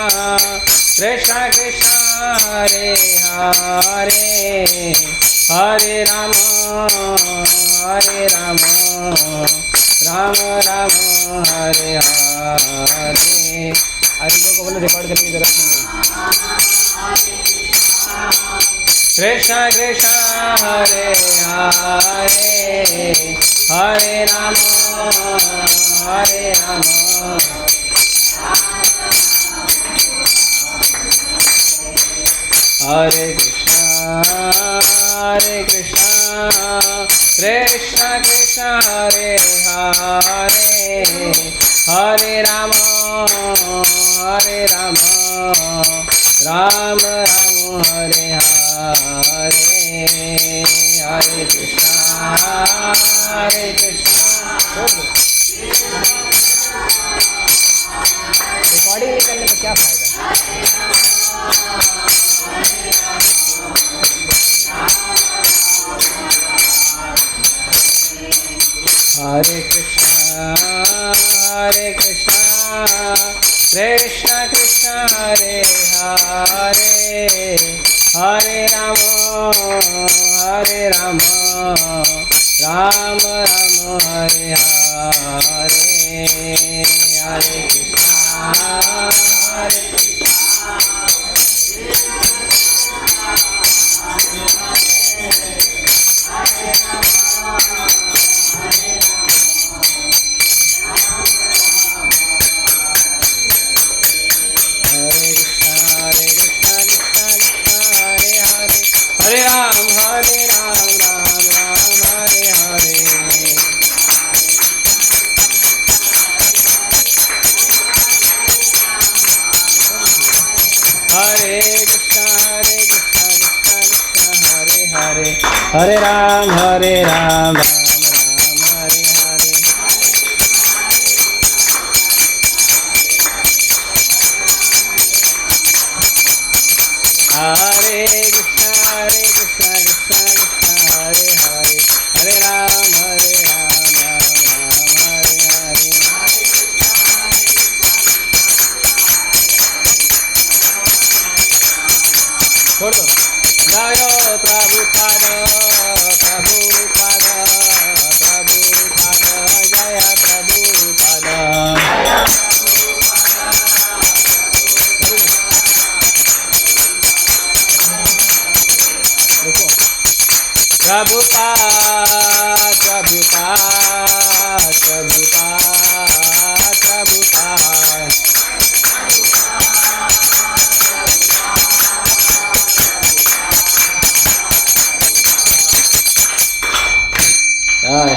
कृष्ण कृष्ण हरे हरे हरे राम राम राम हरे हरे। आदमी को बोलो रिकॉर्ड करने की जरूरत नहीं है। कृष्ण कृष्ण हरे हरे हरे राम हरे कृष्ण कृष्ण कृष्ण हरे हरे हरे राम राम राम हरे हरे हरे कृष्ण रिकॉर्डिंग नहीं करने में क्या फायदा। हरे कृष्ण कृष्ण कृष्ण हरे हरे हरे राम राम राम हरे हरे हरे हरे राम राम राम हरे हरे। हरे कृष्ण कृष्ण हरे हरे हरे राम राम राम हरे हरे। हरे कृष्ण कृष्ण हरे हरे हरे राम राम राम हरे हरे। छोड़ो जय प्रभुपाद जय प्रभुपाद।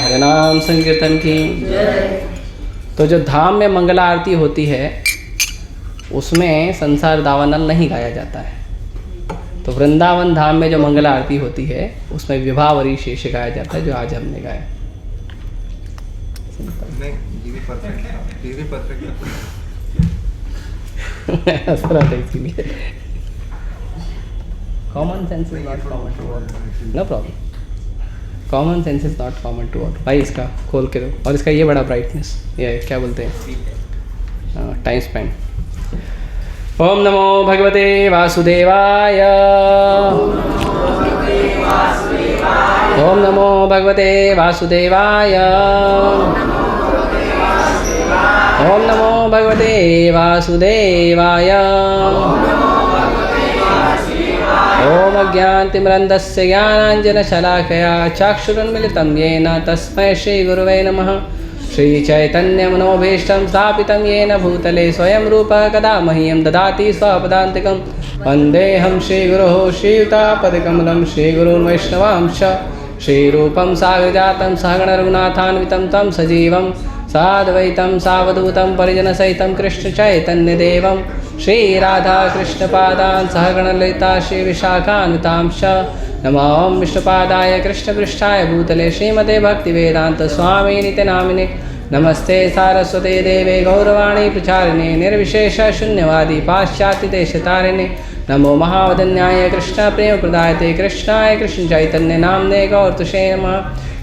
हरे नाम संकीर्तन की। तो जो धाम में मंगला आरती होती है उसमें संसार दावानल नहीं गाया जाता है। तो वृंदावन धाम में जो मंगला आरती होती है उसमें विभावरी शेष गाया जाता है, जो आज हमने गाया। इसीलिए common sense is not common to all. No problem, common sense is not common to all. भाई इसका खोल के दो। और इसका ये बड़ा ब्राइटनेस, ये क्या बोलते हैं, टाइम स्पेंड। ओम नमो भगवते वासुदेवाय। ओम नमो भगवते वासुदेवाय। ओम नमो भगवते वासुदेवाय। ओम अज्ञानतिमिरन्धस्य ज्ञानाञ्जनशलाकया चक्षुरुन्मिलितं येन तस्मै श्रीगुरुवे नमः। श्रीचैतन्यमनोभीष्टं स्थापितं येन भूतले स्वयं रूपः कदा मह्यं ददाति स्वपदान्तिकं। वन्देऽहं श्रीगुरोः श्रीयुतापदकमलं श्रीगुरून् वैष्णवांश्च। श्रीरूपं साग्रजातं सहगणरघुनाथान्वितं तं सजीवं साद्वैतं सावधूतं परिजनसहितं कृष्णचैतन्यदेवं श्रीराधाकृष्णपादान् सहगणललिता श्रीविशाखान्वितांश्च। नमो विष्णुपादाय कृष्णपृष्ठाय भूतले श्रीमते भक्तिवेदान्तस्वामिनिति नामिने। नमस्ते सारस्वते देवे गौरवाणी प्रचारिणे निर्विशेषशून्यवादी पाश्चात्यदेशतारिणे। नमो महावदन्याय कृष्णप्रेमप्रदायते कृष्णाय कृष्णचैतन्य नाम्ने गौरतुषे नमः।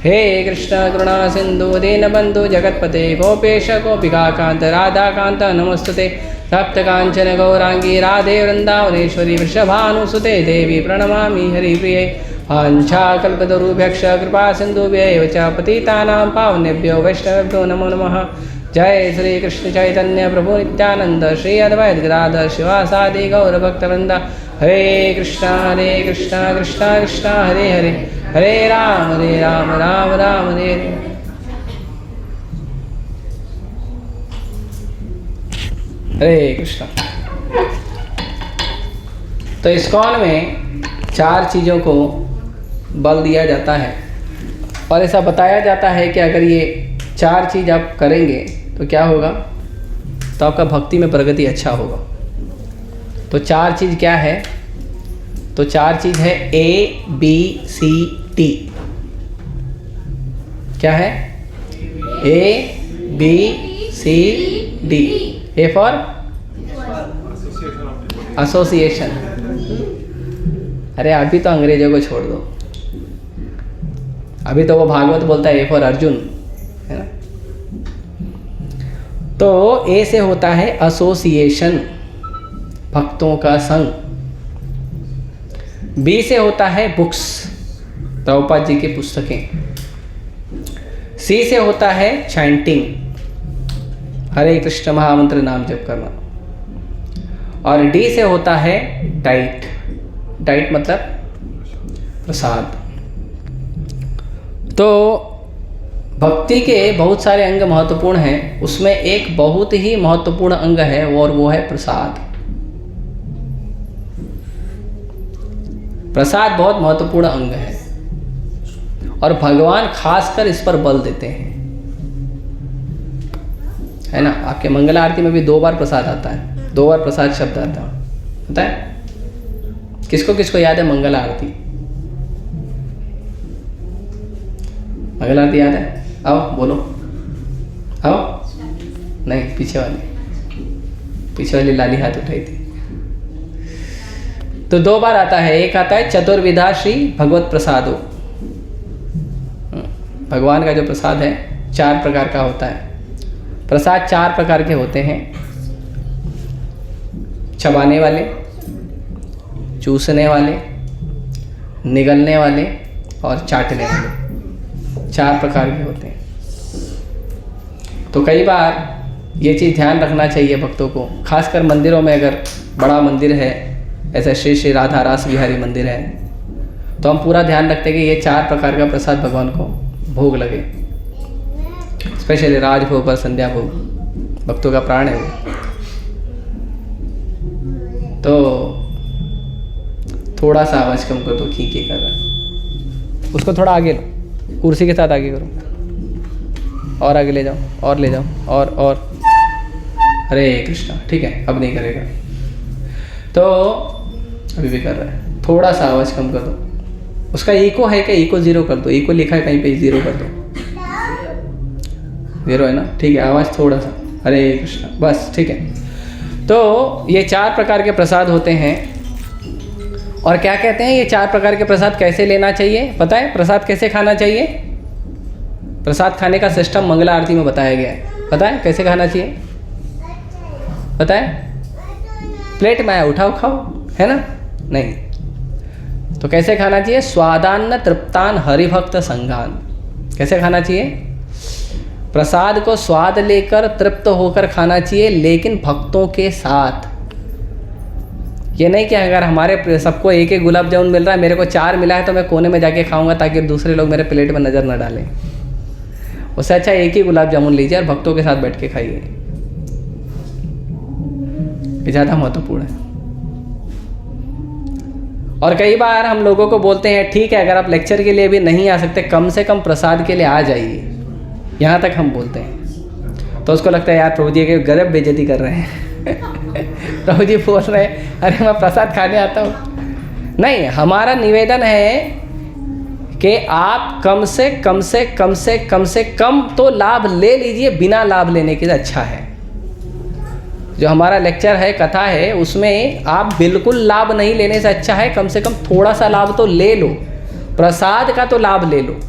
हे कृष्ण करुणा सिंधु दीनबंधु जगत्पते गोपेश गोपिकाकांत राधाकांत नमस्तुते। सप्तकाञ्चन गौरांगी राधे वृंदावनेश्वरी वृषभानुसुते देवी प्रणमामि हरिप्रिये वाञ्छाकल्पतरुभ्यश्च कृपा सिन्धुभ्यैव च पतितानां पावनेभ्यो वैष्णवेभ्यो नमो नमः। जय श्री कृष्ण चैतन्य प्रभु नित्यानंद श्री अद्वैत गदाधर शिवासादि गौरभक्तवृंद। हरे कृष्णा कृष्णा कृष्णा हरे हरे, हरे राम राम राम हरे हरे। हरे कृष्णा। तो इस्कॉन में 4 चीज़ों को बल दिया जाता है और ऐसा बताया जाता है कि अगर ये 4 चीज़ आप करेंगे तो क्या होगा, तो आपका भक्ति में प्रगति अच्छा होगा। तो 4 चीज़ क्या है, तो 4 चीज़ है ABCD। क्या है? ABCD। A for association. अरे अभी तो अंग्रेजों को छोड़ दो, अभी तो वो भागवत बोलता है A फॉर अर्जुन, है ना। तो A से होता है एसोसिएशन, भक्तों का संग। B से होता है बुक्स, प्रभुपाद जी की पुस्तकें। C से होता है चैंटिंग, हरे कृष्ण महामंत्र नाम जप करना। और D से होता है डाइट। डाइट मतलब प्रसाद। तो भक्ति के बहुत सारे अंग महत्वपूर्ण हैं, उसमें एक बहुत ही महत्वपूर्ण अंग है और वो है प्रसाद। प्रसाद बहुत महत्वपूर्ण अंग है और भगवान खासकर इस पर बल देते हैं, है ना। आपके मंगला आरती में भी 2 बार प्रसाद आता है, 2 बार प्रसाद शब्द आता है। किसको किसको याद है मंगल आरती? मंगल आरती याद है? आओ बोलो, आओ। नहीं, पीछे वाली लाली हाथ उठाई थी। तो 2 बार आता है। एक आता है चतुर्विधा श्री भगवत प्रसादो, भगवान का जो प्रसाद है 4 प्रकार का होता है। प्रसाद 4 प्रकार के होते हैं, चबाने वाले, चूसने वाले, निगलने वाले और चाटने वाले, 4 प्रकार के होते हैं। तो कई बार ये चीज़ ध्यान रखना चाहिए भक्तों को, खासकर मंदिरों में। अगर बड़ा मंदिर है, ऐसा श्री श्री राधा रास बिहारी मंदिर है, तो हम पूरा ध्यान रखते हैं कि ये 4 प्रकार का प्रसाद भगवान को भोग लगे। स्पेशली राजभोग और संध्या भोग, भक्तों का प्राण है वो। तो थोड़ा सा आवाज कम कर दो, खींची कर रहा है उसको, थोड़ा आगे लो, कुर्सी के साथ आगे करो, और आगे ले जाओ, और ले जाओ, और हरे कृष्णा। ठीक है, अब नहीं करेगा। तो अभी भी कर रहा है, थोड़ा सा आवाज कम कर दो। उसका इको है क्या? इको 0 कर दो। इको लिखा है कहीं पे, 0 कर दो। 0 है ना? ठीक है, आवाज थोड़ा सा, हरे कृष्णा, बस ठीक है। तो ये 4 प्रकार के प्रसाद होते हैं। और क्या कहते हैं, ये 4 प्रकार के प्रसाद कैसे लेना चाहिए पता है? प्रसाद कैसे खाना चाहिए? प्रसाद खाने का सिस्टम मंगला आरती में बताया गया है। पता है कैसे खाना चाहिए? पता है? प्लेट में उठाओ खाओ, है ना? नहीं, तो कैसे खाना चाहिए? स्वादान्न तृप्तान हरिभक्त संगान। कैसे खाना चाहिए? प्रसाद को स्वाद लेकर तृप्त होकर खाना चाहिए, लेकिन भक्तों के साथ। ये नहीं कि अगर हमारे सबको एक एक गुलाब जामुन मिल रहा है, मेरे को 4 मिला है तो मैं कोने में जाके खाऊंगा ताकि दूसरे लोग मेरे प्लेट में नज़र न डालें। उससे अच्छा एक ही गुलाब जामुन लीजिए और भक्तों के साथ बैठ के खाइए, ये ज़्यादा महत्वपूर्ण है। और कई बार हम लोगों को बोलते हैं, ठीक है अगर आप लेक्चर के लिए भी नहीं आ सकते, कम से कम प्रसाद के लिए आ जाइए, यहाँ तक हम बोलते हैं। तो उसको लगता है यार प्रभु जी के गजब बेइज्जती कर रहे हैं प्रभु जी बोल रहे हैं अरे मैं प्रसाद खाने आता हूँ। नहीं, हमारा निवेदन है कि आप कम से कम तो लाभ ले लीजिए, बिना लाभ लेने के अच्छा है। जो हमारा लेक्चर है, कथा है, उसमें आप बिल्कुल लाभ नहीं लेने से अच्छा है कम से कम थोड़ा सा लाभ तो ले लो, प्रसाद का तो लाभ ले लो।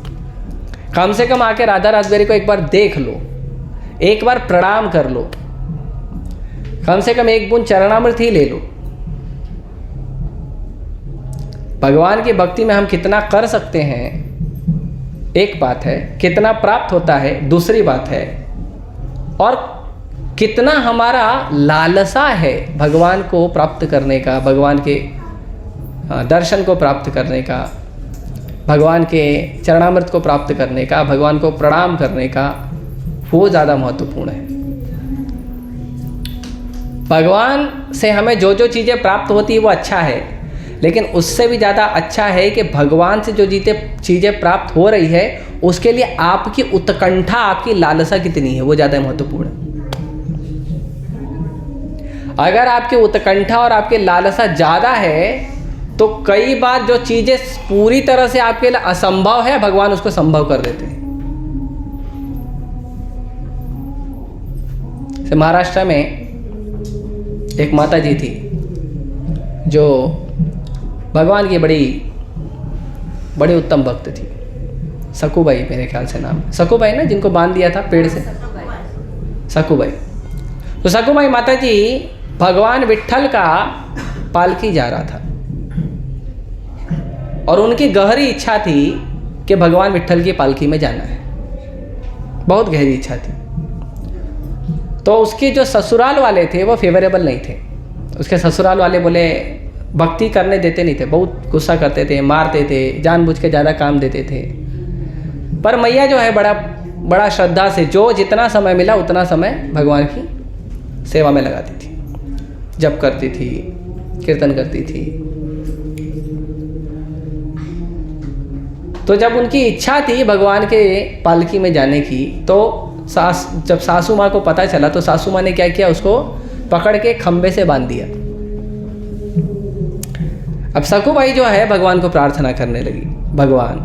कम से कम आके राधा रासबेरी को एक बार देख लो, एक बार प्रणाम कर लो। कम से कम एक बूंद चरणामृत ही ले लो। भगवान की भक्ति में हम कितना कर सकते हैं एक बात है, कितना प्राप्त होता है दूसरी बात है, और कितना हमारा लालसा है भगवान को प्राप्त करने का, भगवान के दर्शन को प्राप्त करने का, भगवान के चरणामृत को प्राप्त करने का, भगवान को प्रणाम करने का, वो ज़्यादा महत्वपूर्ण है। भगवान से हमें जो जो चीज़ें प्राप्त होती है वो अच्छा है, लेकिन उससे भी ज़्यादा अच्छा है कि भगवान से जो चीज़ें प्राप्त हो रही है उसके लिए आपकी उत्कंठा, आपकी लालसा कितनी है, वो ज़्यादा महत्वपूर्ण है। अगर आपकी उत्कंठा और आपकी लालसा ज़्यादा है तो कई बार जो चीज़ें पूरी तरह से आपके लिए असंभव है, भगवान उसको संभव कर देते हैं। महाराष्ट्र में एक माता जी थी जो भगवान की बड़ी उत्तम भक्त थी। सकूबाई मेरे ख्याल से नाम, सकूबाई ना, जिनको बांध दिया था पेड़ से, सकूबाई। तो सकूबाई माता जी भगवान विट्ठल का पालकी जा रहा था और उनकी गहरी इच्छा थी कि भगवान विट्ठल की पालकी में जाना है, बहुत गहरी इच्छा थी। तो उसके जो ससुराल वाले थे वो फेवरेबल नहीं थे। उसके ससुराल वाले बोले भक्ति करने देते नहीं थे, बहुत गुस्सा करते थे, मारते थे, जानबूझ के ज़्यादा काम देते थे। पर मैया जो है बड़ा श्रद्धा से जो जितना समय मिला उतना समय भगवान की सेवा में लगाती थी, जप करती थी, कीर्तन करती थी। तो जब उनकी इच्छा थी भगवान के पालकी में जाने की, तो जब सासू माँ को पता चला तो सासू माँ ने क्या किया, उसको पकड़ के खंबे से बांध दिया। अब सकूबाई जो है भगवान को प्रार्थना करने लगी, भगवान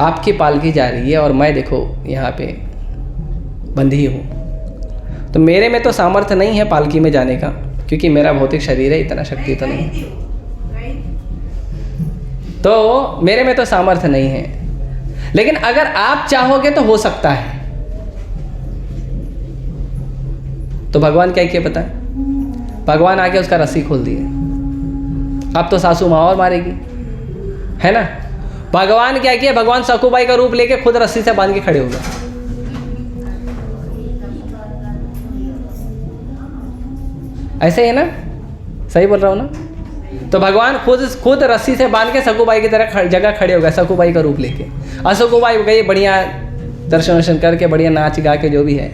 आपकी पालकी जा रही है और मैं देखो यहाँ पे बंधी हूँ, तो मेरे में तो सामर्थ्य नहीं है पालकी में जाने का, क्योंकि मेरा भौतिक शरीर है, इतना शक्ति तो नहीं, तो मेरे में तो सामर्थ्य नहीं है, लेकिन अगर आप चाहोगे तो हो सकता है। तो भगवान क्या किया पता है, भगवान आके उसका रस्सी खोल दिए। अब तो सासू माँ और मारेगी, है ना। भगवान क्या किया, भगवान सकूबाई का रूप लेके खुद रस्सी से बांध के खड़े हो गए। ऐसे है ना, सही बोल रहा हूँ ना। तो भगवान खुद रस्सी से बांध के सकूबाई की तरह जगह खड़े हो गए, सकूबाई का रूप लेके। और सकूबाई गई बढ़िया दर्शन वर्शन करके, बढ़िया नाच गा के, जो भी है,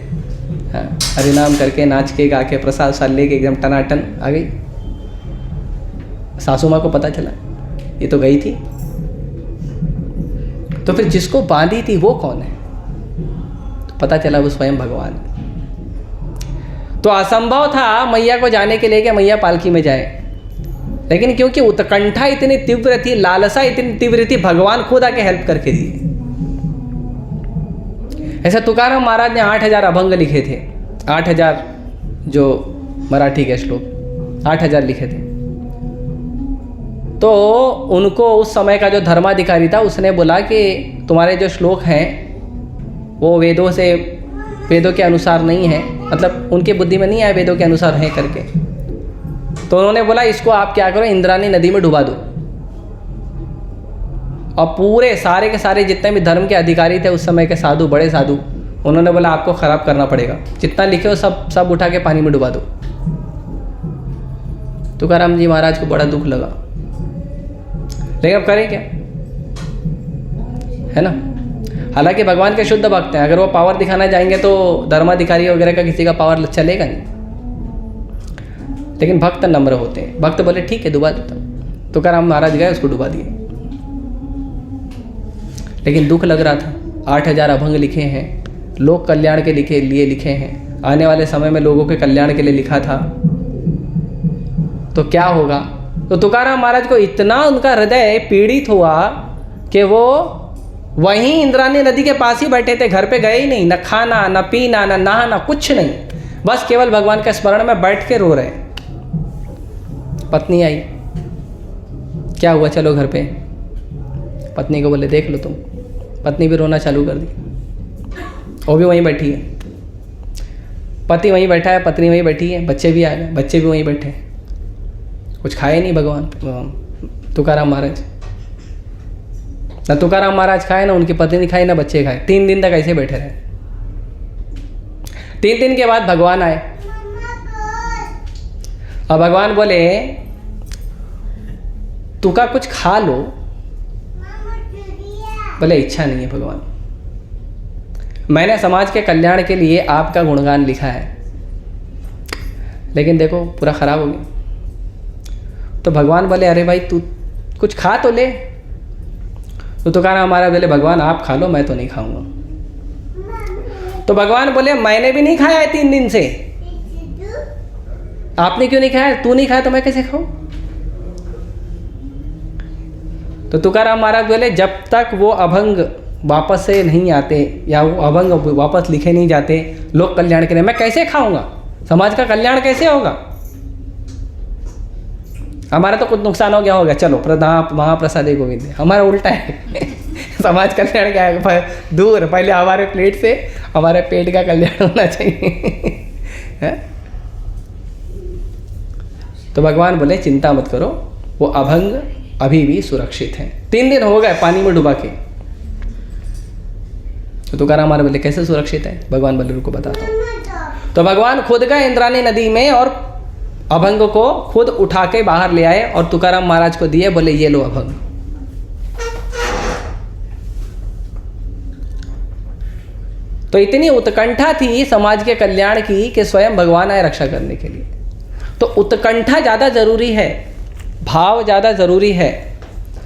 हाँ, हरिनाम करके, नाच के गा के, प्रसाद साल लेके एकदम टनाटन आ गई। सासू माँ को पता चला ये तो गई थी, तो फिर जिसको बांधी थी वो कौन है, तो पता चला वो स्वयं भगवान। तो असंभव था मैया को जाने के लिए कि मैया पालकी में जाए, लेकिन क्योंकि उत्कंठा इतनी तीव्र थी, लालसा इतनी तीव्र थी, भगवान खुद आके हेल्प करके दिए। ऐसा तुकाराम महाराज ने 8000 अभंग लिखे थे, 8000 जो मराठी के श्लोक 8000 लिखे थे। तो उनको उस समय का जो धर्माधिकारी था उसने बोला कि तुम्हारे जो श्लोक हैं वो वेदों के अनुसार नहीं है, मतलब उनके बुद्धि में नहीं आए वेदों के अनुसार हैं करके। तो उन्होंने बोला इसको आप क्या करो, इंद्राणी नदी में डुबा दो। और पूरे सारे के सारे जितने भी धर्म के अधिकारी थे उस समय के साधु, बड़े साधु, उन्होंने बोला आपको ख़राब करना पड़ेगा, जितना लिखे हो सब उठा के पानी में डुबा दो। तुकाराम जी महाराज को बड़ा दुख लगा, लेकिन अब करें क्या, है ना। हालांकि भगवान के शुद्ध भक्त हैं, अगर वो पावर दिखाना जाएंगे तो धर्माधिकारी वगैरह का किसी का पावर चलेगा नहीं, लेकिन भक्त नम्र होते हैं। भक्त बोले ठीक है डुबा देता हूँ। तुकाराम महाराज गए, उसको डुबा दिए। लेकिन दुख लग रहा था, 8000 अभंग लिखे हैं, लोक कल्याण के लिए लिखे हैं, आने वाले समय में लोगों के कल्याण के लिए लिखा था, तो क्या होगा। तो तुकाराम महाराज को इतना उनका हृदय पीड़ित हुआ कि वो वहीं इंद्राणी नदी के पास ही बैठे थे, घर पे गए ही नहीं, न खाना न पीना न नहाना, कुछ नहीं, बस केवल भगवान के स्मरण में बैठ के रो रहे। पत्नी आई, क्या हुआ, चलो घर पे। पत्नी को बोले देख लो तुम, पत्नी भी रोना चालू कर दी, वो भी वहीं बैठी है। पति वहीं बैठा है, पत्नी वहीं बैठी है, बच्चे भी आ गए, बच्चे भी वहीं बैठे हैं। कुछ खाए नहीं भगवान तुकाराम महाराज। ना तुकाराम महाराज खाए, ना उनकी पत्नी खाए, ना बच्चे खाए। 3 दिन तक ऐसे बैठे रहे। 3 दिन के बाद भगवान आए और भगवान बोले तुका कुछ खा लो। बोले इच्छा नहीं है भगवान, मैंने समाज के कल्याण के लिए आपका गुणगान लिखा है, लेकिन देखो पूरा खराब हो गया। तो भगवान बोले अरे भाई तू कुछ खा तो ले। तो तुकाराम महाराज बोले भगवान आप खा लो, मैं तो नहीं खाऊंगा। तो भगवान बोले मैंने भी नहीं खाया है 3 दिन से। आपने क्यों नहीं खाया? तू नहीं खाया तो मैं कैसे खाऊं? तो तुकाराम महाराज बोले जब तक वो अभंग वापस से नहीं आते या वो अभंग वापस लिखे नहीं जाते लोक कल्याण के लिए, मैं कैसे खाऊंगा? समाज का कल्याण कैसे होगा? हमारा तो कुछ नुकसान हो गया, चलो महाप्रसादे गोविंद। हमारा उल्टा है समाज कल्याण क्या है दूर, पहले हमारे प्लेट से हमारे पेट का कल्याण होना चाहिए। तो भगवान बोले चिंता मत करो, वो अभंग अभी भी सुरक्षित है। 3 दिन हो गए पानी में डुबा के। तो तुकाराम महाराज बोले कैसे सुरक्षित है? भगवान बोले रुको बताता हूँ। तो भगवान खुद गए इंद्राणी नदी में और अभंग को खुद उठा के बाहर ले आए और तुकाराम महाराज को दिए, बोले ये लो अभंग। तो इतनी उत्कंठा थी समाज के कल्याण की कि स्वयं भगवान आए रक्षा करने के लिए। तो उत्कंठा ज़्यादा जरूरी है, भाव ज़्यादा जरूरी है।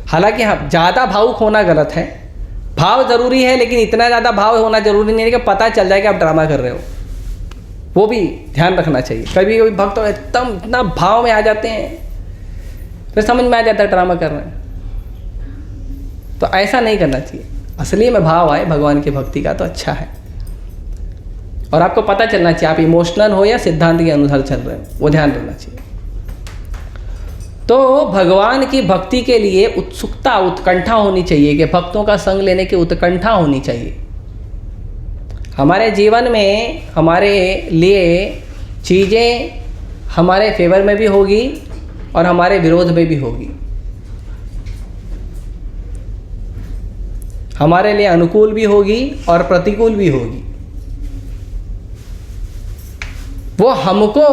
हालांकि हाँ ज़्यादा भावुक होना गलत है, भाव जरूरी है, लेकिन इतना ज़्यादा भाव होना जरूरी नहीं है कि पता चल जाए कि आप ड्रामा कर रहे हो। वो भी ध्यान रखना चाहिए। कभी कभी भक्त एकदम इतना भाव में आ जाते हैं फिर समझ में आ जाता है ड्रामा कर रहे हैं। तो ऐसा नहीं करना चाहिए। असली में भाव आए भगवान की भक्ति का तो अच्छा है। और आपको पता चलना चाहिए आप इमोशनल हो या सिद्धांत के अनुसार चल रहे हो, वो ध्यान रखना चाहिए। तो भगवान की भक्ति के लिए उत्सुकता उत्कंठा होनी चाहिए कि भक्तों का संग लेने की उत्कंठा होनी चाहिए। हमारे जीवन में हमारे लिए चीज़ें हमारे फेवर में भी होगी और हमारे विरोध में भी होगी। हमारे लिए अनुकूल भी होगी और प्रतिकूल भी होगी। वो हमको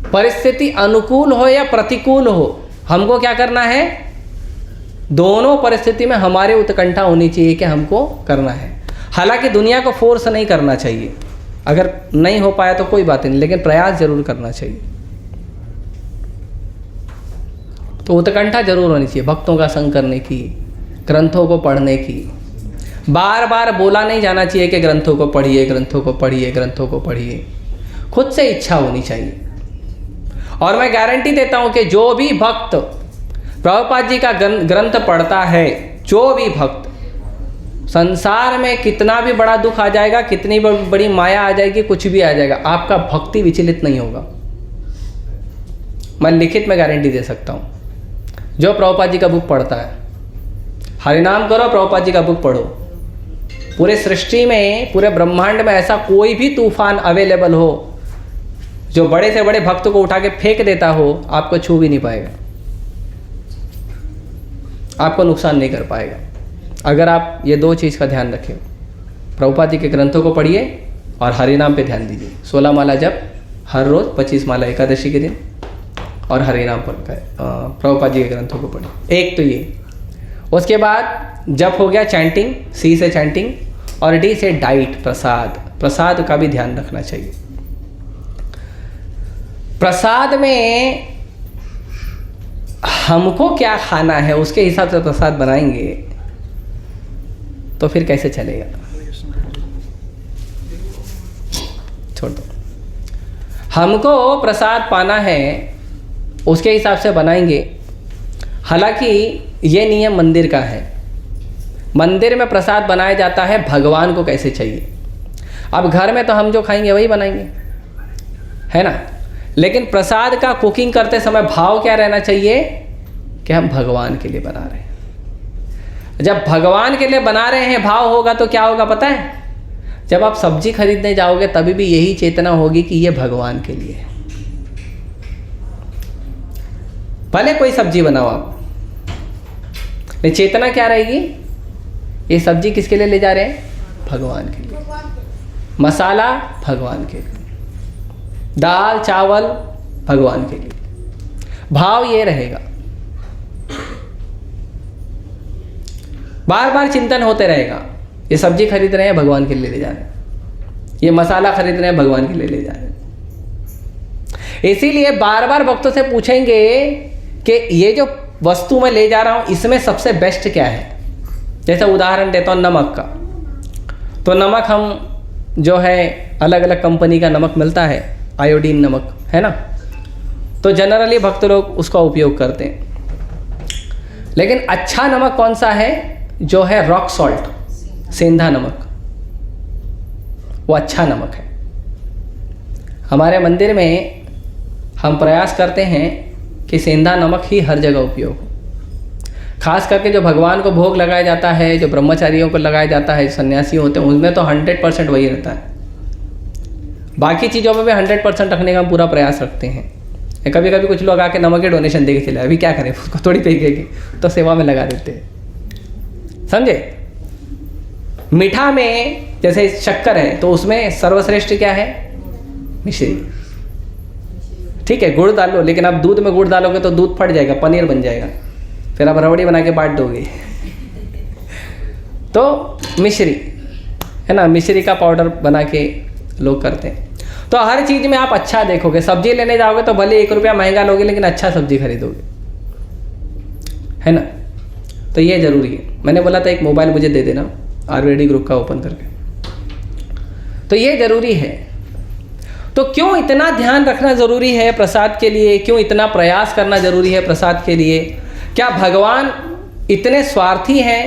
परिस्थिति अनुकूल हो या प्रतिकूल हो, हमको क्या करना है? दोनों परिस्थिति में हमारे उत्कंठा होनी चाहिए कि हमको करना है। हालांकि दुनिया को फोर्स नहीं करना चाहिए, अगर नहीं हो पाया तो कोई बात नहीं, लेकिन प्रयास जरूर करना चाहिए। तो उत्कंठा जरूर होनी चाहिए भक्तों का संग करने की, ग्रंथों को पढ़ने की। बार बार बोला नहीं जाना चाहिए कि ग्रंथों को पढ़िए, ग्रंथों को पढ़िए, ग्रंथों को पढ़िए। खुद से इच्छा होनी चाहिए। और मैं गारंटी देता हूं कि जो भी भक्त प्रभुपाद जी का ग्रंथ पढ़ता है, जो भी भक्त, संसार में कितना भी बड़ा दुख आ जाएगा, कितनी बड़ी माया आ जाएगी, कुछ भी आ जाएगा, आपका भक्ति विचलित नहीं होगा। मैं लिखित में गारंटी दे सकता हूं। जो प्रभुपाद जी का बुक पढ़ता है, हरिनाम करो, प्रभुपाद जी का बुक पढ़ो, पूरे सृष्टि में, पूरे ब्रह्मांड में ऐसा कोई भी तूफान अवेलेबल हो जो बड़े से बड़े भक्त को उठा के फेंक देता हो, आपको छू भी नहीं पाएगा, आपको नुकसान नहीं कर पाएगा। अगर आप ये 2 चीज़ का ध्यान रखें, प्रभुपाद जी के ग्रंथों को पढ़िए और हरिनाम पे ध्यान दीजिए। 16 माला जप हर रोज़, 25 माला एकादशी के दिन, और हरिनाम पर प्रभुपाद जी के ग्रंथों को पढ़िए। एक तो ये। उसके बाद जप हो गया चैंटिंग, सी से चैंटिंग, और डी से डाइट, प्रसाद। प्रसाद का भी ध्यान रखना चाहिए। प्रसाद में हमको क्या खाना है उसके हिसाब से प्रसाद बनाएंगे तो फिर कैसे चलेगा? छोड़ दो। हमको प्रसाद पाना है उसके हिसाब से बनाएंगे। हालांकि ये नियम मंदिर का है। मंदिर में प्रसाद बनाया जाता है भगवान को कैसे चाहिए। अब घर में तो हम जो खाएंगे वही बनाएंगे, है ना। लेकिन प्रसाद का कुकिंग करते समय भाव क्या रहना चाहिए कि हम भगवान के लिए बना रहे हैं। जब भगवान के लिए बना रहे हैं भाव होगा तो क्या होगा पता है? जब आप सब्जी खरीदने जाओगे तभी भी यही चेतना होगी कि ये भगवान के लिए है। भले कोई सब्जी बनाओ आप, लेकिन चेतना क्या रहेगी? ये सब्जी किसके लिए ले जा रहे हैं? भगवान के लिए। मसाला भगवान के लिए, दाल चावल भगवान के लिए, भाव ये रहेगा। बार बार चिंतन होते रहेगा, ये सब्जी खरीद रहे हैं भगवान के लिए ले जा रहे हैं, ये मसाला खरीद रहे हैं भगवान के लिए ले जा रहे हैं। इसीलिए बार बार भक्तों से पूछेंगे कि ये जो वस्तु मैं ले जा रहा हूं इसमें सबसे बेस्ट क्या है। जैसे उदाहरण देता हूं नमक का, तो नमक हम जो है अलग अलग कंपनी का नमक मिलता है, आयोडीन नमक है ना, तो जनरली भक्त लोग उसका उपयोग करते हैं। लेकिन अच्छा नमक कौन सा है? जो है रॉक सॉल्ट, सेंधा नमक, वो अच्छा नमक है। हमारे मंदिर में हम प्रयास करते हैं कि सेंधा नमक ही हर जगह उपयोग हो। खास करके जो भगवान को भोग लगाया जाता है, जो ब्रह्मचारियों को लगाया जाता है, सन्यासी होते हैं, उनमें तो 100% वही रहता है। बाकी चीज़ों में भी 100% रखने का पूरा प्रयास रखते हैं। कभी कभी कुछ लोग आके नमक के डोनेशन दे के चले, अभी क्या करें, उसको थोड़ी फेंकेंगे, तो सेवा में लगा देते हैं, समझे। मीठा में जैसे शक्कर है तो उसमें सर्वश्रेष्ठ क्या है? मिश्री। ठीक है, गुड़ डालो, लेकिन आप दूध में गुड़ डालोगे तो दूध फट जाएगा, पनीर बन जाएगा, फिर आप रबड़ी बना के बांट दोगे। तो मिश्री है ना, मिश्री का पाउडर बना के लोग करते हैं। तो हर चीज़ में आप अच्छा देखोगे। सब्जी लेने जाओगे तो भले 1 रुपया महंगा लोगे, लेकिन अच्छा सब्जी खरीदोगे, है ना। तो ये जरूरी है। मैंने बोला था एक मोबाइल मुझे दे देना, आयुर्वेदिक ग्रुप का ओपन करके, तो ये जरूरी है। तो क्यों इतना ध्यान रखना जरूरी है प्रसाद के लिए? क्यों इतना प्रयास करना जरूरी है प्रसाद के लिए? क्या भगवान इतने स्वार्थी हैं?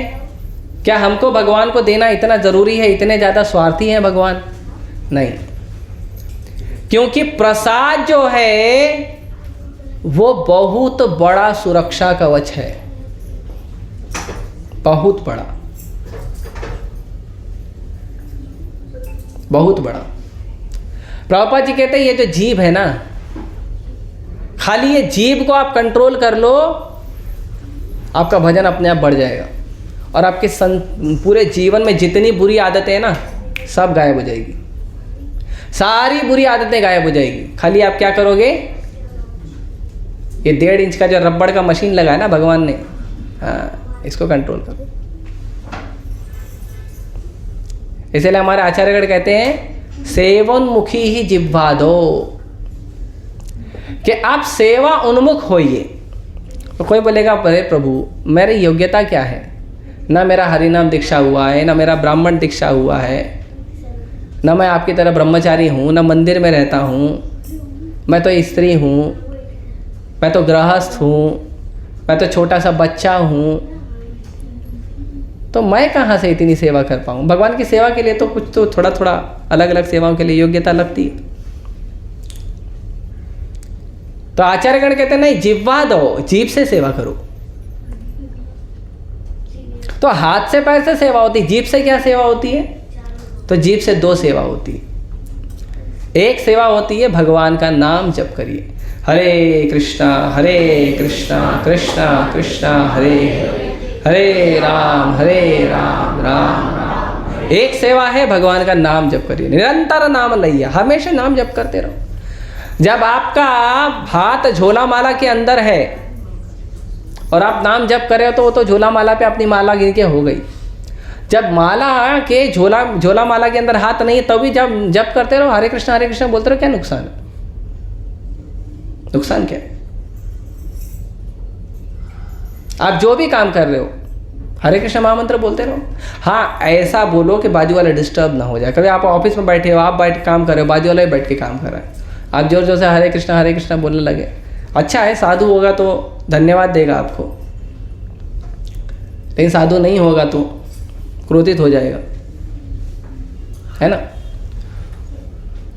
क्या हमको भगवान को देना इतना जरूरी है? इतने ज़्यादा स्वार्थी हैं भगवान? नहीं, क्योंकि प्रसाद जो है वो बहुत बड़ा सुरक्षा कवच है, बहुत बड़ा, बहुत बड़ा। प्रभुपाद जी कहते हैं ये जो जीभ है ना, खाली ये जीभ को आप कंट्रोल कर लो, आपका भजन अपने आप बढ़ जाएगा और आपके पूरे जीवन में जितनी बुरी आदतें हैं ना, सब गायब हो जाएगी, सारी बुरी आदतें गायब हो जाएगी। खाली आप क्या करोगे? ये 1.5 इंच का जो रबड़ का मशीन लगा है ना भगवान ने, हाँ, इसको कंट्रोल करो। इसलिए हमारे आचार्यगण कहते हैं सेवोन्मुखी ही जिह्वा दो, कि आप सेवा उन्मुख होइए। तो कोई बोलेगा अरे प्रभु मेरी योग्यता क्या है? ना मेरा हरिनाम दीक्षा हुआ है, ना मेरा ब्राह्मण दीक्षा हुआ है, ना मैं आपकी तरह ब्रह्मचारी हूँ, ना मंदिर में रहता हूँ, मैं तो स्त्री हूँ, मैं तो गृहस्थ हूँ, मैं तो छोटा सा बच्चा हूँ, तो मैं कहाँ से इतनी सेवा कर पाऊँ? भगवान की सेवा के लिए तो कुछ तो थोड़ा थोड़ा अलग अलग सेवाओं के लिए योग्यता लगती है। तो आचार्यगण कहते हैं नहीं, जिह्वा दो, जीभ से सेवा करो। तो हाथ से पैर से सेवा होती, जीभ से क्या सेवा होती है? तो जीभ से 2 सेवा होती है। एक सेवा होती है भगवान का नाम जप करिए, हरे कृष्णा कृष्णा कृष्णा हरे हरे राम राम राम। एक सेवा है भगवान का नाम जप करिए, निरंतर नाम लइए, हमेशा नाम जप करते रहो। जब आपका हाथ झोला माला के अंदर है और आप नाम जप कर रहे हो, तो वो तो झोला माला पे अपनी माला गिर के हो गई। जब माला के झोला माला के अंदर हाथ नहीं है, तभी जब जप करते रहो, हरे कृष्णा बोलते रहो, क्या नुकसान है? नुकसान क्या है? आप जो भी काम कर रहे हो हरे कृष्ण महामंत्र बोलते रहो। हाँ, ऐसा बोलो कि बाजू वाला डिस्टर्ब ना हो जाए। कभी आप ऑफिस में बैठे हो, आप बैठ काम कर रहे हो, बाजू वाला भी बैठ के काम कर रहा है, आप जोर जोर से हरे कृष्णा बोलने लगे, अच्छा है, साधु होगा तो धन्यवाद देगा आपको, लेकिन साधु नहीं होगा तो क्रोधित हो जाएगा, है ना।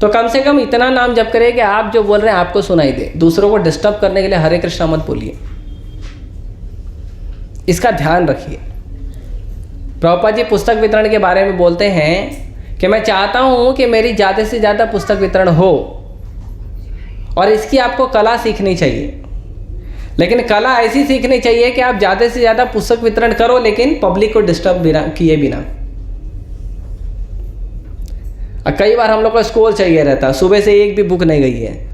तो कम से कम इतना नाम जप करिए कि आप जो बोल रहे हैं आपको सुनाई दे। दूसरों को डिस्टर्ब करने के लिए हरे कृष्णा मत बोलिए, इसका ध्यान रखिए। प्रभुपाद जी पुस्तक वितरण के बारे में बोलते हैं कि मैं चाहता हूँ कि मेरी ज़्यादा से ज़्यादा पुस्तक वितरण हो, और इसकी आपको कला सीखनी चाहिए। लेकिन कला ऐसी सीखनी चाहिए कि आप ज़्यादा से ज़्यादा पुस्तक वितरण करो, लेकिन पब्लिक को डिस्टर्ब बिना किए बिना। कई बार हम लोग को स्कोर चाहिए रहता, सुबह से एक भी बुक नहीं गई है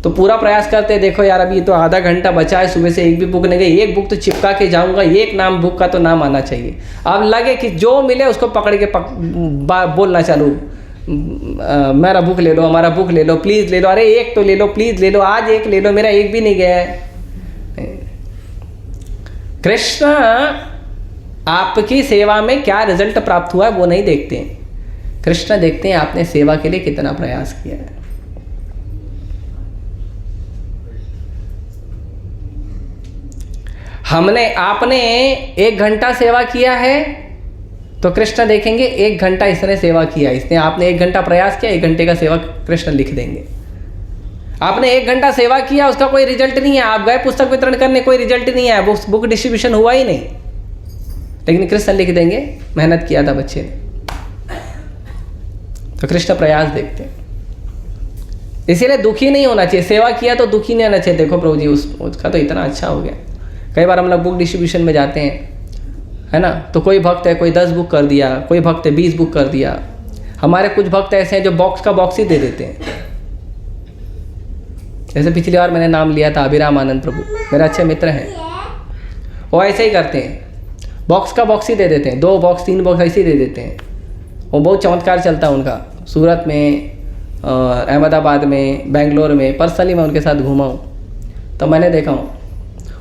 तो पूरा प्रयास करते हैं, देखो यार अभी तो आधा घंटा बचा है, सुबह से एक भी बुक नहीं गई, एक बुक तो चिपका के जाऊंगा, एक नाम बुक का तो नाम आना चाहिए। अब लगे कि जो मिले उसको पकड़ के बोलना चालू, मेरा बुक ले लो, हमारा बुक ले लो, प्लीज़ ले लो, अरे एक तो ले लो, प्लीज़ ले लो, आज एक ले लो, मेरा एक भी नहीं गया है। कृष्ण आपकी सेवा में क्या रिजल्ट प्राप्त हुआ है वो नहीं देखते हैं, कृष्ण देखते हैं आपने सेवा के लिए कितना प्रयास किया है। आपने 1 घंटा सेवा किया है तो कृष्ण देखेंगे 1 घंटा इसने सेवा किया, इसने आपने 1 घंटा प्रयास किया, 1 घंटे का सेवा कृष्ण लिख देंगे। आपने 1 घंटा सेवा किया, उसका कोई रिजल्ट नहीं है, आप गए पुस्तक वितरण करने, कोई रिजल्ट नहीं है, बुक डिस्ट्रीब्यूशन हुआ ही नहीं, लेकिन कृष्ण लिख देंगे मेहनत किया था बच्चे ने। तो कृष्ण प्रयास देखते हैं, इसीलिए दुखी नहीं होना चाहिए। सेवा किया तो दुखी नहीं होना चाहिए, देखो प्रभु जी उसका तो इतना अच्छा हो गया। कई बार हम लोग बुक डिस्ट्रीब्यूशन में जाते हैं, है ना, तो कोई भक्त है कोई 10 बुक कर दिया, कोई भक्त है 20 बुक कर दिया। हमारे कुछ भक्त ऐसे हैं जो बॉक्स का बॉक्स ही दे देते हैं। जैसे पिछली बार मैंने नाम लिया था अभिराम आनंद प्रभु, मेरे अच्छे मित्र हैं, वो ऐसे ही करते हैं, बॉक्स का बॉक्स ही दे देते हैं, 2 बॉक्स 3 बॉक्स ऐसे ही दे देते हैं। वो बहुत चमत्कार चलता है उनका, सूरत में, अहमदाबाद में, बेंगलोर में, पर्सनली मैं उनके साथ घूमा हूँ तो मैंने देखा हूँ,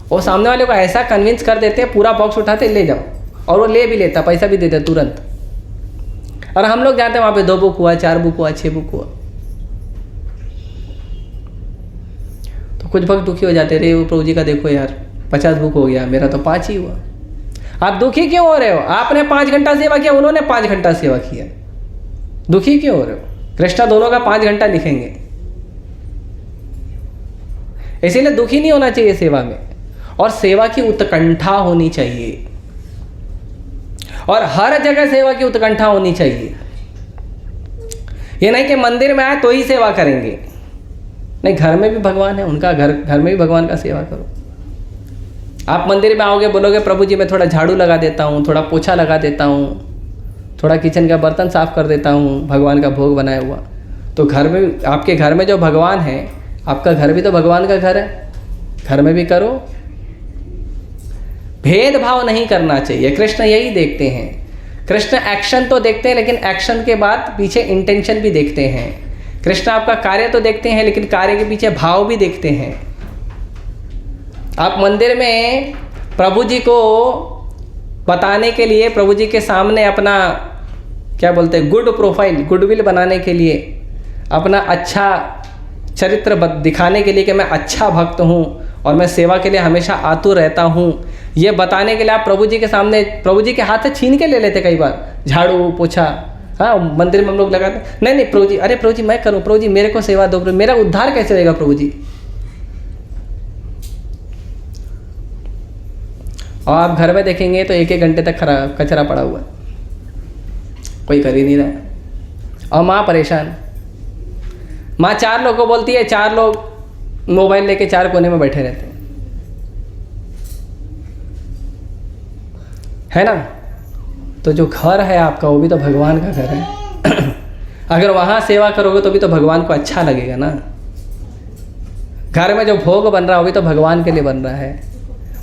वो सामने वाले को ऐसा कन्विंस कर देते हैं, पूरा बॉक्स उठाते ले जाओ, और वो ले भी लेता, पैसा भी देता तुरंत। और हम लोग जाते हैं वहाँ पे 2 बुक हुआ, 4 बुक हुआ, 6 बुक हुआ, तो कुछ भक्त दुखी हो जाते, रे वो प्रभु जी का देखो यार 50 बुक हो गया, मेरा तो 5 ही हुआ। आप दुखी क्यों हो रहे हो? आपने 5 घंटा सेवा किया, उन्होंने 5 घंटा सेवा किया, दुखी क्यों हो रहे हो? कृष्णा दोनों का 5 घंटा लिखेंगे, इसीलिए दुखी नहीं होना चाहिए सेवा में। और सेवा की उत्कंठा होनी चाहिए, और हर जगह सेवा की उत्कंठा होनी चाहिए। ये नहीं कि मंदिर में आए तो ही सेवा करेंगे, नहीं, घर में भी भगवान है, उनका घर में भी भगवान का सेवा करो। आप मंदिर में आओगे, बोलोगे प्रभु जी मैं थोड़ा झाड़ू लगा देता हूँ, थोड़ा पोछा लगा देता हूँ, थोड़ा किचन का बर्तन साफ कर देता हूँ, भगवान का भोग बनाया हुआ, तो घर में, आपके घर में जो भगवान है, आपका घर भी तो भगवान का घर है, घर में भी करो। भेदभाव नहीं करना चाहिए, कृष्ण यही देखते हैं। कृष्ण एक्शन तो देखते हैं, लेकिन एक्शन के बाद पीछे इंटेंशन भी देखते हैं। कृष्ण आपका कार्य तो देखते हैं, लेकिन कार्य के पीछे भाव भी देखते हैं। आप मंदिर में प्रभु जी को बताने के लिए, प्रभु जी के सामने अपना क्या बोलते हैं, गुड प्रोफाइल, गुडविल बनाने के लिए, अपना अच्छा चरित्र दिखाने के लिए कि मैं अच्छा भक्त हूँ और मैं सेवा के लिए हमेशा आतुर रहता हूँ, ये बताने के लिए आप प्रभु जी के सामने, प्रभु जी के हाथ से छीन के ले लेते कई बार, झाड़ू पोछा, हाँ मंदिर में हम लोग लगाते, नहीं प्रभु जी, अरे प्रभु जी मैं करूँ, प्रभु जी मेरे को सेवा दो, मेरा उद्धार कैसे होगा प्रभु जी। और आप घर में देखेंगे तो 1-1 घंटे तक कचरा पड़ा हुआ है, कोई कर ही नहीं रहा है। और माँ परेशान, माँ 4 लोगों को बोलती है, 4 लोग मोबाइल लेके 4 कोने में बैठे रहते हैं, है ना। तो जो घर है आपका वो भी तो भगवान का घर है। अगर वहाँ सेवा करोगे तो भी तो भगवान को अच्छा लगेगा ना। घर में जो भोग बन रहा है वो भी तो भगवान के लिए बन रहा है,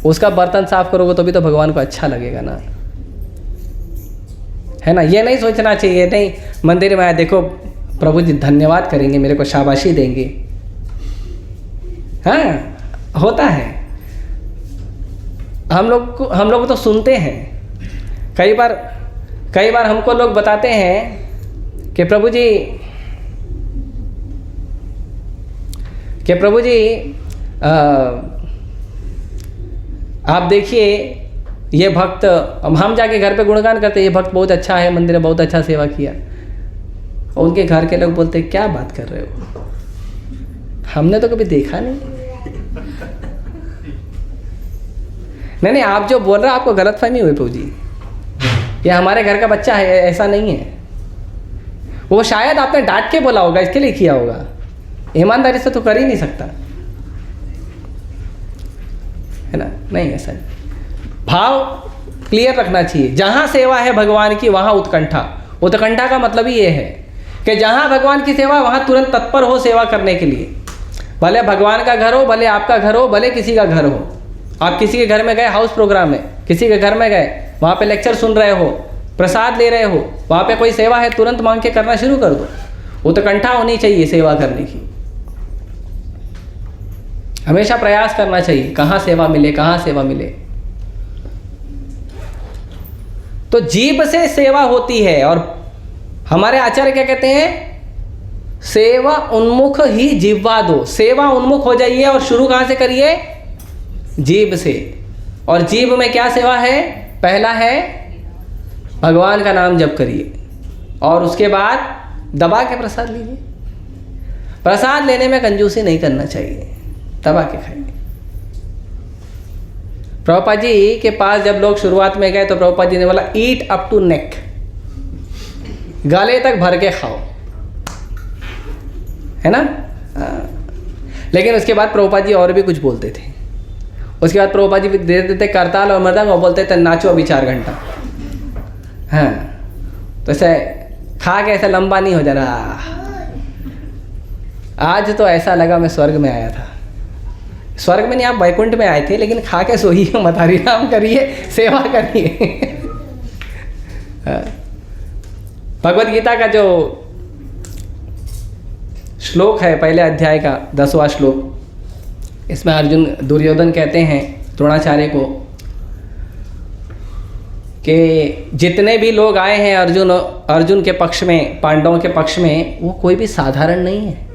उसका बर्तन साफ करोगे तो भी तो भगवान को अच्छा लगेगा ना, है ना। ये नहीं सोचना चाहिए नहीं मंदिर में आए, देखो प्रभु जी धन्यवाद करेंगे, मेरे को शाबाशी देंगे, हाँ होता है। हम लोग तो सुनते हैं, कई बार हमको लोग बताते हैं कि प्रभु जी आप देखिए ये भक्त, हम जाके घर पे गुणगान करते हैं, ये भक्त बहुत अच्छा है, मंदिर में बहुत अच्छा सेवा किया, और उनके घर के लोग बोलते हैं क्या बात कर रहे हो, हमने तो कभी देखा नहीं, आप जो बोल रहे हो आपको गलतफहमी हुई प्रभु जी, ये हमारे घर का बच्चा है, ऐसा नहीं है। वो शायद आपने डांट के बोला होगा, इसके लिए किया होगा, ईमानदारी से तो कर ही नहीं सकता, है ना? नहीं, ऐसा नहीं। भाव क्लियर रखना चाहिए। जहाँ सेवा है भगवान की वहाँ उत्कंठा। उत्कंठा का मतलब ही ये है कि जहाँ भगवान की सेवा वहाँ तुरंत तत्पर हो सेवा करने के लिए। भले भगवान का घर हो, भले आपका घर हो, भले किसी का घर हो। आप किसी के घर में गए, हाउस प्रोग्राम में किसी के घर में गए, वहाँ पे लेक्चर सुन रहे हो, प्रसाद ले रहे हो, वहाँ पे कोई सेवा है, तुरंत मांग के करना शुरू कर दो। उत्कंठा होनी चाहिए सेवा करने की। हमेशा प्रयास करना चाहिए कहाँ सेवा मिले, कहाँ सेवा मिले। तो जीभ से सेवा होती है, और हमारे आचार्य क्या कहते हैं? सेवा उन्मुख ही जिह्वा दो। सेवा उन्मुख हो जाइए और शुरू कहाँ से करिए? जीभ से। और जीभ में क्या सेवा है? पहला है भगवान का नाम जप करिए, और उसके बाद दबा के प्रसाद लीजिए। प्रसाद लेने में कंजूसी नहीं करना चाहिए, दबा के खाइए। प्रभुपाद जी के पास जब लोग शुरुआत में गए तो प्रभुपाद जी ने बोला ईट अप टू नेक, गले तक भर के खाओ, है ना? लेकिन उसके बाद प्रभुपाद जी और भी कुछ बोलते थे। उसके बाद प्रभुपाद जी दे देते करताल और मृदंग, और बोलते थे नाचो अभी 4 घंटा। हाँ, तो ऐसे खा के ऐसा लंबा नहीं हो जाना। आज तो ऐसा लगा मैं स्वर्ग में आया था। स्वर्ग में नहीं, आप वैकुंठ में आए थे, लेकिन खा के सोइए मत, हरि नाम करिए, सेवा करिए। भगवद गीता का जो श्लोक है, पहले अध्याय का 10वां श्लोक, इसमें अर्जुन दुर्योधन कहते हैं द्रोणाचार्य को कि जितने भी लोग आए हैं अर्जुन के पक्ष में, पांडवों के पक्ष में, वो कोई भी साधारण नहीं है।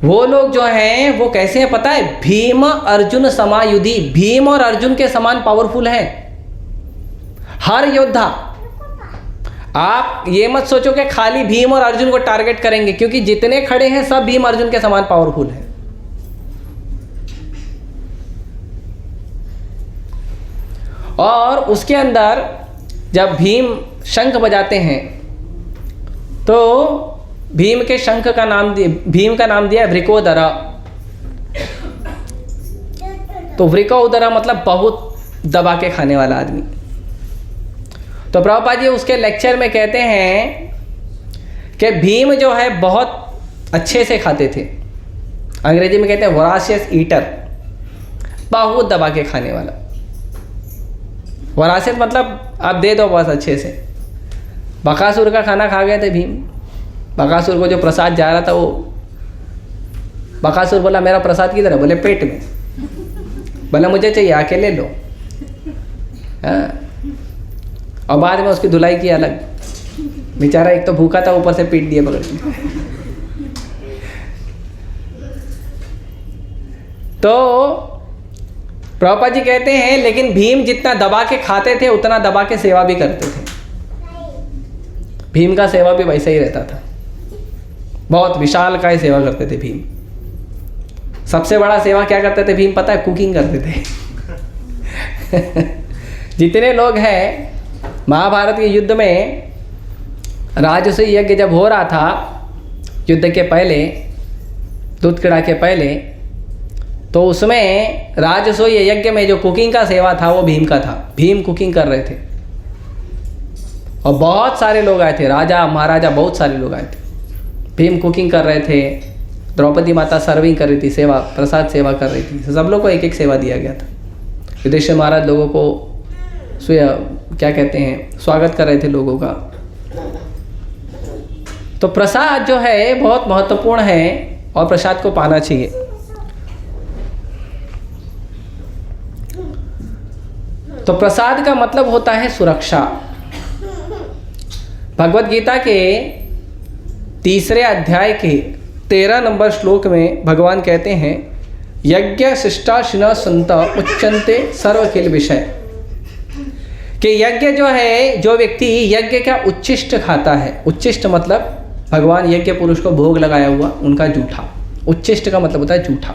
वो लोग जो हैं वो कैसे हैं पता है? भीम अर्जुन समायुधि। भीम और अर्जुन के समान पावरफुल है हर योद्धा। आप ये मत सोचो कि खाली भीम और अर्जुन को टारगेट करेंगे, क्योंकि जितने खड़े हैं सब भीम अर्जुन के समान पावरफुल है। और उसके अंदर जब भीम शंख बजाते हैं तो भीम के शंख का नाम भीम का नाम दिया है वृकोदरा। तो वृकोदरा मतलब बहुत दबा के खाने वाला आदमी। तो प्रभुपाद जी उसके लेक्चर में कहते हैं कि भीम जो है बहुत अच्छे से खाते थे। अंग्रेजी में कहते हैं वोराशियस ईटर, बहुत दबा के खाने वाला। वोराशियस मतलब आप दे दो बस अच्छे से। बकासुर का खाना खा गए थे भीम। बकासुर को जो प्रसाद जा रहा था, वो बकासुर बोला मेरा प्रसाद किधर है? बोले पेट में। बोला मुझे चाहिए, आके ले लो। हाँ, और बाद में उसकी धुलाई की अलग। बेचारा एक तो भूखा था, ऊपर से पीट दिए पकड़ के। तो प्रभुपाद जी कहते हैं लेकिन भीम जितना दबा के खाते थे उतना दबा के सेवा भी करते थे। भीम का सेवा भी वैसा ही रहता था, बहुत विशाल काय सेवा करते थे भीम। सबसे बड़ा सेवा क्या करते थे भीम पता है? कुकिंग करते थे। जितने लोग हैं, महाभारत के युद्ध में राजसूय यज्ञ जब हो रहा था, युद्ध के पहले, दूधकड़ा के पहले, तो उसमें राजसूय यज्ञ में जो कुकिंग का सेवा था वो भीम का था। भीम कुकिंग कर रहे थे और बहुत सारे लोग आए थे, राजा महाराजा बहुत सारे लोग आए थे। भीम कुकिंग कर रहे थे, द्रौपदी माता सर्विंग कर रही थी, सेवा प्रसाद सेवा कर रही थी। सब लोग को एक एक सेवा दिया गया था। युधिष्ठिर महाराज लोगों को क्या कहते हैं, स्वागत कर रहे थे लोगों का। तो प्रसाद जो है बहुत महत्वपूर्ण है और प्रसाद को पाना चाहिए। तो प्रसाद का मतलब होता है सुरक्षा। भगवद गीता के 3 अध्याय के 13 नंबर श्लोक में भगवान कहते हैं यज्ञ शिष्टाशिन संत उच्चन्ते सर्वकिल विषय, कि यज्ञ जो है, जो व्यक्ति यज्ञ का उच्छिष्ट खाता है, उच्छिष्ट मतलब भगवान यज्ञ पुरुष को भोग लगाया हुआ उनका जूठा, उच्छिष्ट का मतलब होता है जूठा।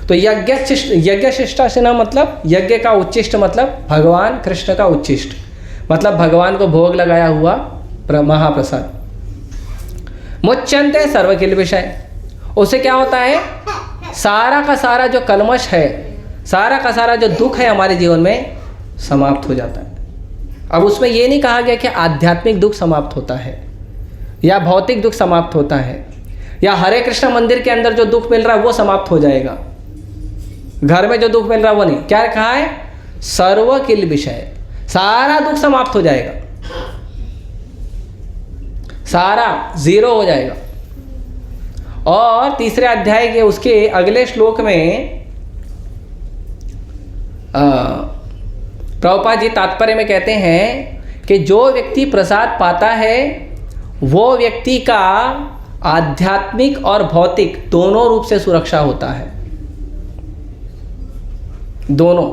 तो यज्ञ शिष्टाशिन मतलब यज्ञ का उच्छिष्ट मतलब भगवान कृष्ण का उच्छिष्ट, मतलब भगवान को भोग लगाया हुआ महाप्रसाद। मुच्यन्ते सर्व किल विषय, उससे क्या होता है, सारा का सारा जो कलमश है, सारा का सारा जो दुख है हमारे जीवन में समाप्त हो जाता है। अब उसमें ये नहीं कहा गया कि आध्यात्मिक दुख समाप्त होता है या भौतिक दुख समाप्त होता है या हरे कृष्ण मंदिर के अंदर जो दुख मिल रहा है वो समाप्त हो जाएगा, घर में जो दुख मिल रहा है वो नहीं। क्या कहा है, सर्व किल विषय, सारा दुख समाप्त हो जाएगा, सारा जीरो हो जाएगा। और तीसरे अध्याय के उसके अगले श्लोक में प्रभुपाद जी तात्पर्य में कहते हैं कि जो व्यक्ति प्रसाद पाता है वो व्यक्ति का आध्यात्मिक और भौतिक दोनों रूप से सुरक्षा होता है, दोनों।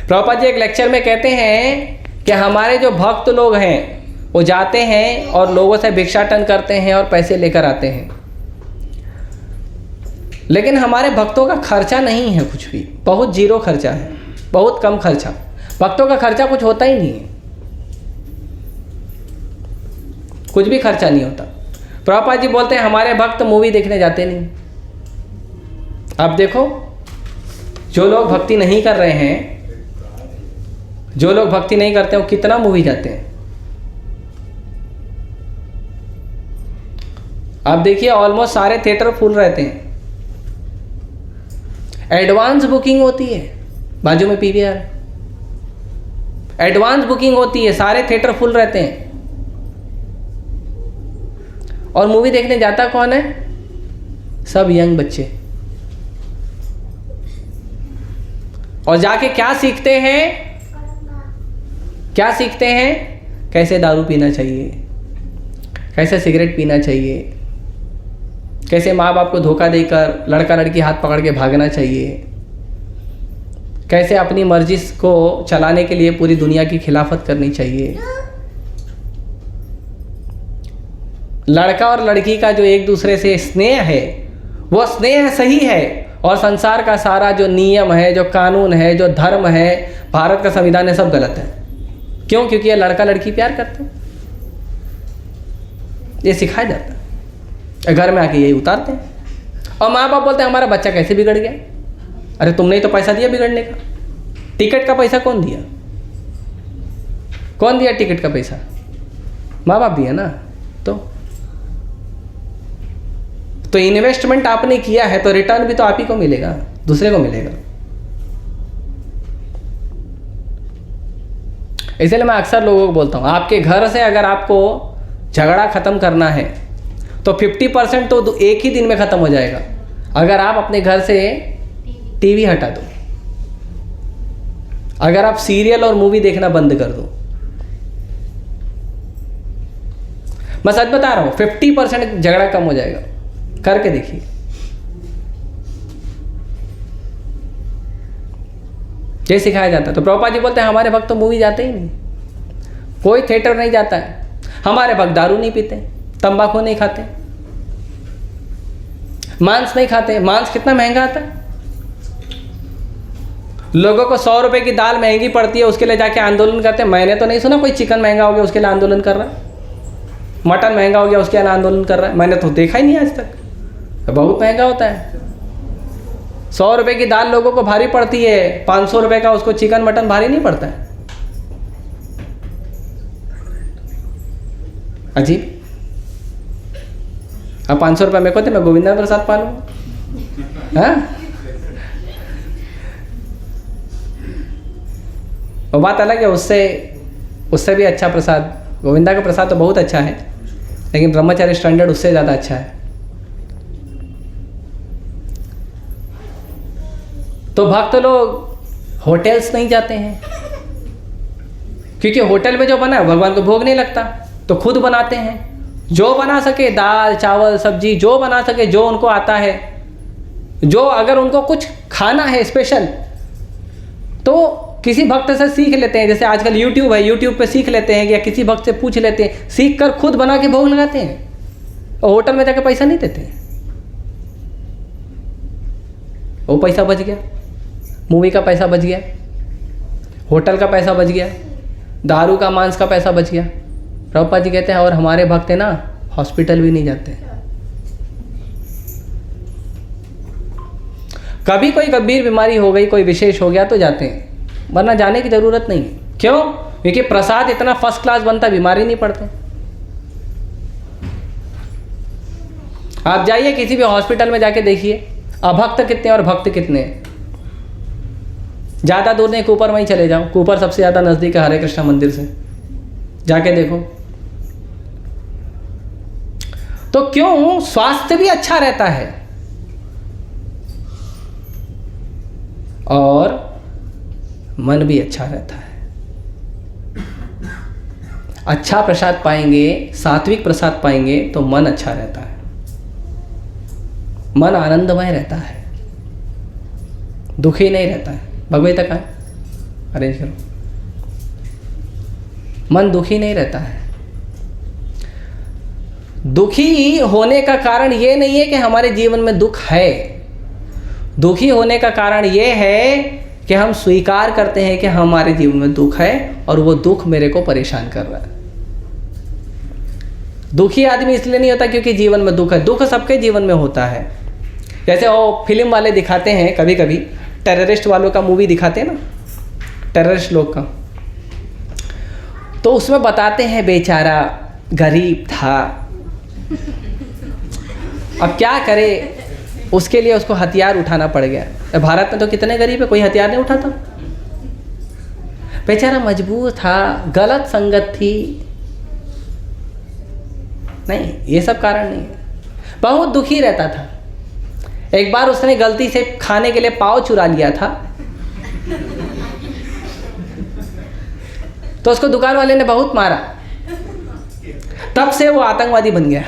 प्रभुपाद जी एक लेक्चर में कहते हैं कि हमारे जो भक्त लोग हैं वो जाते हैं और लोगों से भिक्षाटन करते हैं और पैसे लेकर आते हैं, लेकिन हमारे भक्तों का खर्चा नहीं है कुछ भी, बहुत जीरो खर्चा है, बहुत कम खर्चा। भक्तों का खर्चा कुछ होता ही नहीं है, कुछ भी खर्चा नहीं होता। प्रभुपाद जी बोलते हैं हमारे भक्त मूवी देखने जाते नहीं। अब देखो, जो लोग भक्ति नहीं कर रहे हैं, जो लोग भक्ति नहीं करते वो कितना मूवी जाते हैं। अब देखिए ऑलमोस्ट सारे थिएटर फुल रहते हैं, एडवांस बुकिंग होती है, बाजू में पीवीआर, एडवांस बुकिंग होती है, सारे थिएटर फुल रहते हैं। और मूवी देखने जाता कौन है, सब यंग बच्चे। और जाके क्या सीखते हैं, क्या सीखते हैं, कैसे दारू पीना चाहिए, कैसे सिगरेट पीना चाहिए, कैसे माँ बाप को धोखा देकर लड़का लड़की हाथ पकड़ के भागना चाहिए, कैसे अपनी मर्जी को चलाने के लिए पूरी दुनिया की खिलाफत करनी चाहिए। लड़का और लड़की का जो एक दूसरे से स्नेह है वो स्नेह सही है, और संसार का सारा जो नियम है, जो कानून है, जो धर्म है, भारत का संविधान है, सब गलत है। क्यों? क्योंकि ये लड़का लड़की प्यार करते हैं, ये सिखाया जाता है, घर में आके यही उतारते हैं। और माँ बाप बोलते हैं हमारा बच्चा कैसे बिगड़ गया। अरे तुमने ही तो पैसा दिया बिगड़ने का, टिकट का पैसा कौन दिया, कौन दिया टिकट का पैसा, माँ बाप दिया ना। तो इन्वेस्टमेंट आपने किया है तो रिटर्न भी तो आप ही को मिलेगा, दूसरे को मिलेगा। इसलिए मैं अक्सर लोगों को बोलता हूँ, आपके घर से अगर आपको झगड़ा खत्म करना है तो 50% तो एक ही दिन में खत्म हो जाएगा, अगर आप अपने घर से टीवी हटा दो, अगर आप सीरियल और मूवी देखना बंद कर दो। मैं सच बता रहा हूं, 50% झगड़ा कम हो जाएगा, करके देखिए। ये सिखाया जाता है। तो प्रभुपाद जी बोलते हैं हमारे भक्त तो मूवी जाते ही नहीं, कोई थिएटर नहीं जाता है, हमारे भक्त दारू नहीं पीते, तंबाकू नहीं खाते, मांस नहीं खाते। मांस कितना महंगा आता है, लोगों को 100 रुपए की दाल महंगी पड़ती है, उसके लिए जाके आंदोलन करते हैं। मैंने तो नहीं सुना कोई चिकन महंगा हो गया उसके लिए आंदोलन कर रहा है, मटन महंगा हो गया उसके लिए आंदोलन कर रहा है, मैंने तो देखा ही नहीं आज तक। बहुत महंगा होता है, 100 रुपए की दाल लोगों को भारी पड़ती है, 500 रुपए का उसको चिकन मटन भारी नहीं पड़ता है। अजीब। अब 500 रुपये मेरे को थे, मैं गोविंदा प्रसाद पा लूँगा। हाँ, वो बात अलग है, उससे भी अच्छा प्रसाद, गोविंदा का प्रसाद तो बहुत अच्छा है, लेकिन ब्रह्मचारी स्टैंडर्ड उससे ज़्यादा अच्छा है। तो भक्त लोग होटल्स नहीं जाते हैं, क्योंकि होटल में जो बना है भगवान को भोग नहीं लगता, तो खुद बनाते हैं। जो बना सके, दाल चावल सब्जी जो बना सके, जो उनको आता है, जो अगर उनको कुछ खाना है स्पेशल तो किसी भक्त से सीख लेते हैं। जैसे आजकल यूट्यूब है, यूट्यूब पे सीख लेते हैं, या किसी भक्त से पूछ लेते हैं, सीख कर खुद बना के भोग लगाते हैं, और होटल में जाकर पैसा नहीं देते हैं। वो पैसा बच गया, मूवी का पैसा बच गया, होटल का पैसा बच गया, दारू का मांस का पैसा बच गया। प्रभुपाद जी कहते हैं और हमारे भक्त है ना हॉस्पिटल भी नहीं जाते। कभी कोई गंभीर बीमारी हो गई, कोई विशेष हो गया तो जाते हैं, वरना जाने की जरूरत नहीं। क्यों? क्योंकि प्रसाद इतना फर्स्ट क्लास बनता, बीमारी नहीं पड़ते। आप जाइए किसी भी हॉस्पिटल में जाके देखिए अभक्त कितने और भक्त कितने। ज़्यादा दूर नहीं, कूपर में ही चले जाओ, कूपर सबसे ज़्यादा नज़दीक है हरे कृष्णा मंदिर से, जाके देखो। तो क्यों? स्वास्थ्य भी अच्छा रहता है और मन भी अच्छा रहता है। अच्छा प्रसाद पाएंगे, सात्विक प्रसाद पाएंगे तो मन अच्छा रहता है, मन आनंदमय रहता है, दुखी नहीं रहता है। भगवता का अरेंज करो, मन दुखी नहीं रहता है। दुखी होने का कारण ये नहीं है कि हमारे जीवन में दुख है, दुखी होने का कारण ये है कि हम स्वीकार करते हैं कि हमारे जीवन में दुख है और वो दुख मेरे को परेशान कर रहा है। दुखी आदमी इसलिए नहीं होता क्योंकि जीवन में दुख है, दुख सबके जीवन में होता है। जैसे वो फिल्म वाले दिखाते हैं, कभी कभी टेररिस्ट वालों का मूवी दिखाते हैं ना, टेररिस्ट लोग का, तो उसमें बताते हैं बेचारा गरीब था, अब क्या करे, उसके लिए उसको हथियार उठाना पड़ गया। भारत में तो कितने गरीब है, कोई हथियार नहीं उठाता। बेचारा मजबूर था, गलत संगत थी। नहीं, ये सब कारण नहीं है, बहुत दुखी रहता था। एक बार उसने गलती से खाने के लिए पाव चुरा लिया था, तो उसको दुकान वाले ने बहुत मारा, तब से वो आतंकवादी बन गया।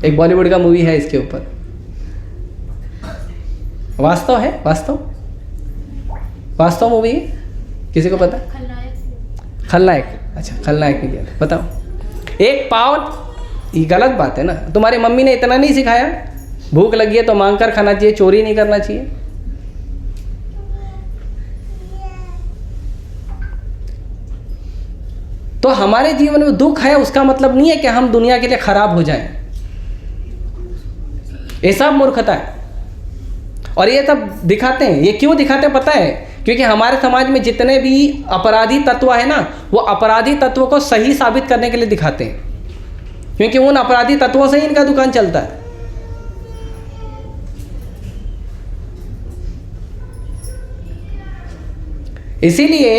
एक बॉलीवुड का मूवी है इसके ऊपर, वास्तव है, वास्तव मूवी है, किसी को पता? खलनायक। अच्छा, खलनायक नहीं गया, बताओ। एक पाव, ये गलत बात है ना, तुम्हारी मम्मी ने इतना नहीं सिखाया? भूख लगी है तो मांग कर खाना चाहिए, चोरी नहीं करना चाहिए। तो हमारे जीवन में दुख है उसका मतलब नहीं है कि हम दुनिया के लिए खराब हो जाएं। ये सब मूर्खता है और ये सब दिखाते हैं। ये क्यों दिखाते हैं पता है? क्योंकि हमारे समाज में जितने भी अपराधी तत्व है ना, वो अपराधी तत्वों को सही साबित करने के लिए दिखाते हैं, क्योंकि उन अपराधी तत्वों से ही इनका दुकान चलता है। इसीलिए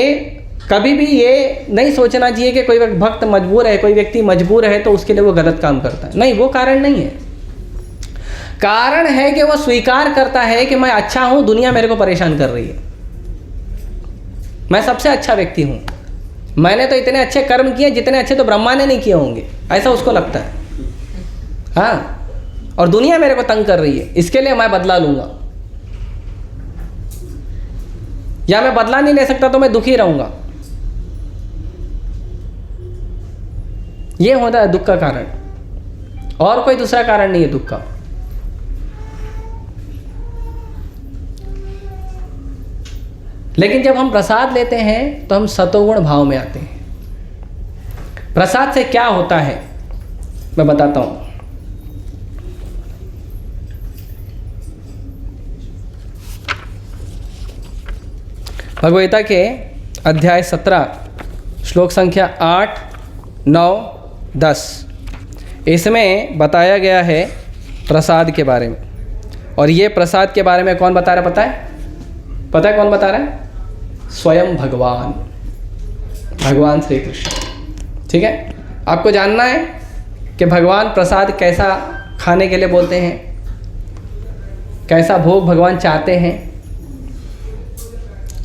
कभी भी ये नहीं सोचना चाहिए कि कोई भक्त मजबूर है, कोई व्यक्ति मजबूर है तो उसके लिए वो गलत काम करता है। नहीं, वो कारण नहीं है। कारण है कि वो स्वीकार करता है कि मैं अच्छा हूं, दुनिया मेरे को परेशान कर रही है, मैं सबसे अच्छा व्यक्ति हूं, मैंने तो इतने अच्छे कर्म किए जितने अच्छे तो ब्रह्मा ने नहीं किए होंगे, ऐसा उसको लगता है। हाँ, और दुनिया मेरे को तंग कर रही है, इसके लिए मैं बदला लूंगा, या मैं बदला नहीं ले सकता तो मैं दुखी रहूंगा। ये होता है दुख का कारण, और कोई दूसरा कारण नहीं है दुख का। लेकिन जब हम प्रसाद लेते हैं तो हम सतोगुण भाव में आते हैं। प्रसाद से क्या होता है मैं बताता हूं। भगवद्गीता के अध्याय 17 श्लोक संख्या 8, 9, 10 इसमें बताया गया है प्रसाद के बारे में। और ये प्रसाद के बारे में कौन बता रहा है पता है? पता है कौन बता रहा है? स्वयं भगवान, भगवान श्री कृष्ण। ठीक है, आपको जानना है कि भगवान प्रसाद कैसा खाने के लिए बोलते हैं, कैसा भोग भगवान चाहते हैं,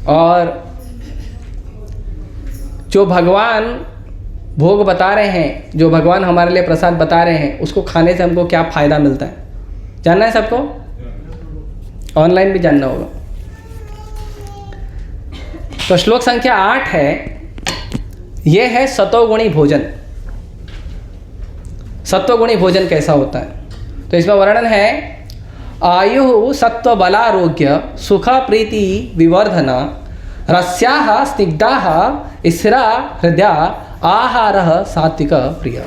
और जो भगवान भोग बता रहे हैं, जो भगवान हमारे लिए प्रसाद बता रहे हैं, उसको खाने से हमको क्या फ़ायदा मिलता है, जानना है सबको? ऑनलाइन भी जानना होगा। तो श्लोक संख्या 8 है, यह है सतोगुणी भोजन। सत्वगुणी भोजन कैसा होता है? तो इसमें वर्णन है, आयु सत्व बलारोग्य सुख प्रीति विवर्धना रस्याः स्निग्धाः स्थिरा हृदया आहारः सात्विक प्रिय।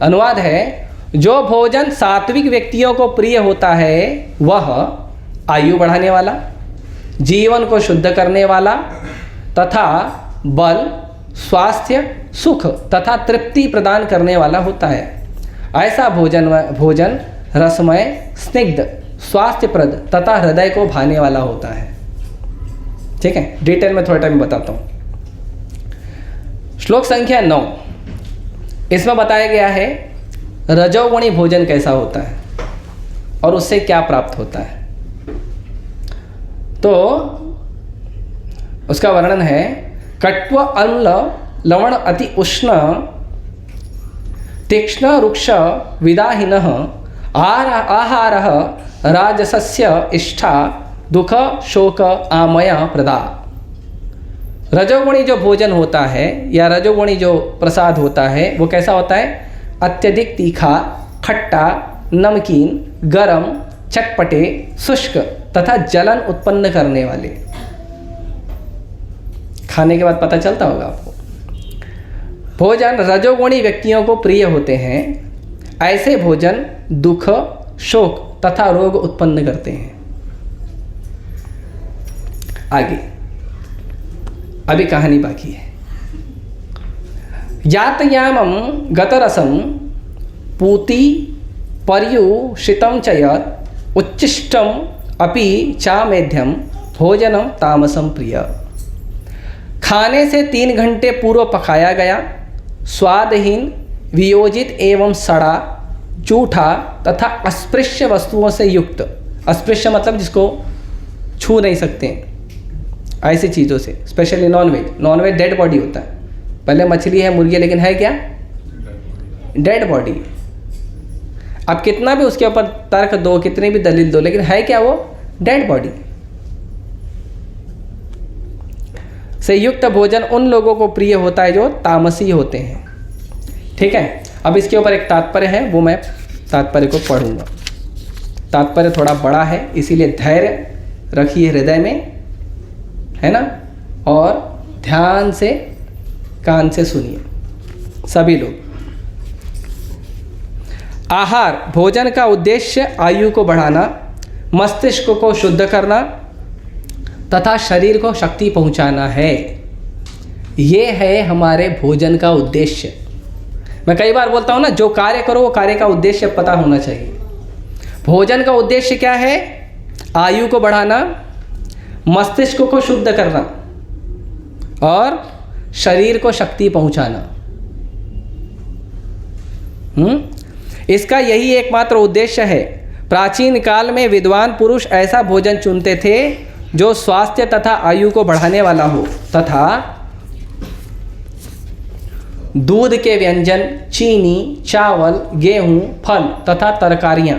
अनुवाद है, जो भोजन सात्विक व्यक्तियों को प्रिय होता है वह आयु बढ़ाने वाला, जीवन को शुद्ध करने वाला तथा बल, स्वास्थ्य, सुख तथा तृप्ति प्रदान करने वाला होता है। ऐसा भोजन रसमय, स्निग्ध, स्वास्थ्यप्रद तथा हृदय को भाने वाला होता है। ठीक है, डिटेल में थोड़ा टाइम बताता हूँ। श्लोक संख्या 9, इसमें बताया गया है रजोगुणी भोजन कैसा होता है और उससे क्या प्राप्त होता है। तो उसका वर्णन है, कट्व अम्ल लवण अति उष्ण तीक्ष्ण रुक्ष विदाहिनः आहारः राजसस्य इष्टा दुख शोक आमय प्रदा। रजोगुणी जो भोजन होता है या रजोगुणी जो प्रसाद होता है वो कैसा होता है? अत्यधिक तीखा, खट्टा, नमकीन, गरम, चटपटे, शुष्क तथा जलन उत्पन्न करने वाले। खाने के बाद पता चलता होगा आपको। भोजन रजोगुणी व्यक्तियों को प्रिय होते हैं। ऐसे भोजन दुख, शोक तथा रोग उत्पन्न करते हैं। आगे अभी कहानी बाकी है। यातयामं गतरसं पूति पर्युषितं च यत् उच्छिष्टम अपि चामेध्यम भोजनम तामसम प्रिय। खाने से 3 घंटे पूर्व पकाया गया, स्वादहीन, वियोजित एवं सड़ा, जूठा तथा अस्पृश्य वस्तुओं से युक्त। अस्पृश्य मतलब जिसको छू नहीं सकते, ऐसी चीज़ों से, स्पेशली नॉनवेज डेड बॉडी होता है। पहले मछली है, मुर्गी है, लेकिन है क्या? Dead body. अब कितना भी उसके ऊपर तर्क दो, कितनी भी दलील दो, लेकिन है क्या वो? डेड बॉडी से युक्त भोजन उन लोगों को प्रिय होता है जो तामसी होते हैं। ठीक है, अब इसके ऊपर एक तात्पर्य है, वो मैं तात्पर्य को पढ़ूंगा। तात्पर्य थोड़ा बड़ा है, इसीलिए धैर्य रखिए हृदय में, है ना, और ध्यान से कान से सुनिए सभी लोग। आहार भोजन का उद्देश्य आयु को बढ़ाना, मस्तिष्क को शुद्ध करना तथा शरीर को शक्ति पहुंचाना है। ये है हमारे भोजन का उद्देश्य। मैं कई बार बोलता हूं ना, जो कार्य करो वो कार्य का उद्देश्य पता होना चाहिए। भोजन का उद्देश्य क्या है? आयु को बढ़ाना, मस्तिष्क को शुद्ध करना और शरीर को शक्ति पहुंचाना। इसका यही एकमात्र उद्देश्य है। प्राचीन काल में विद्वान पुरुष ऐसा भोजन चुनते थे जो स्वास्थ्य तथा आयु को बढ़ाने वाला हो तथा दूध के व्यंजन, चीनी, चावल, गेहूं, फल तथा तरकारियां,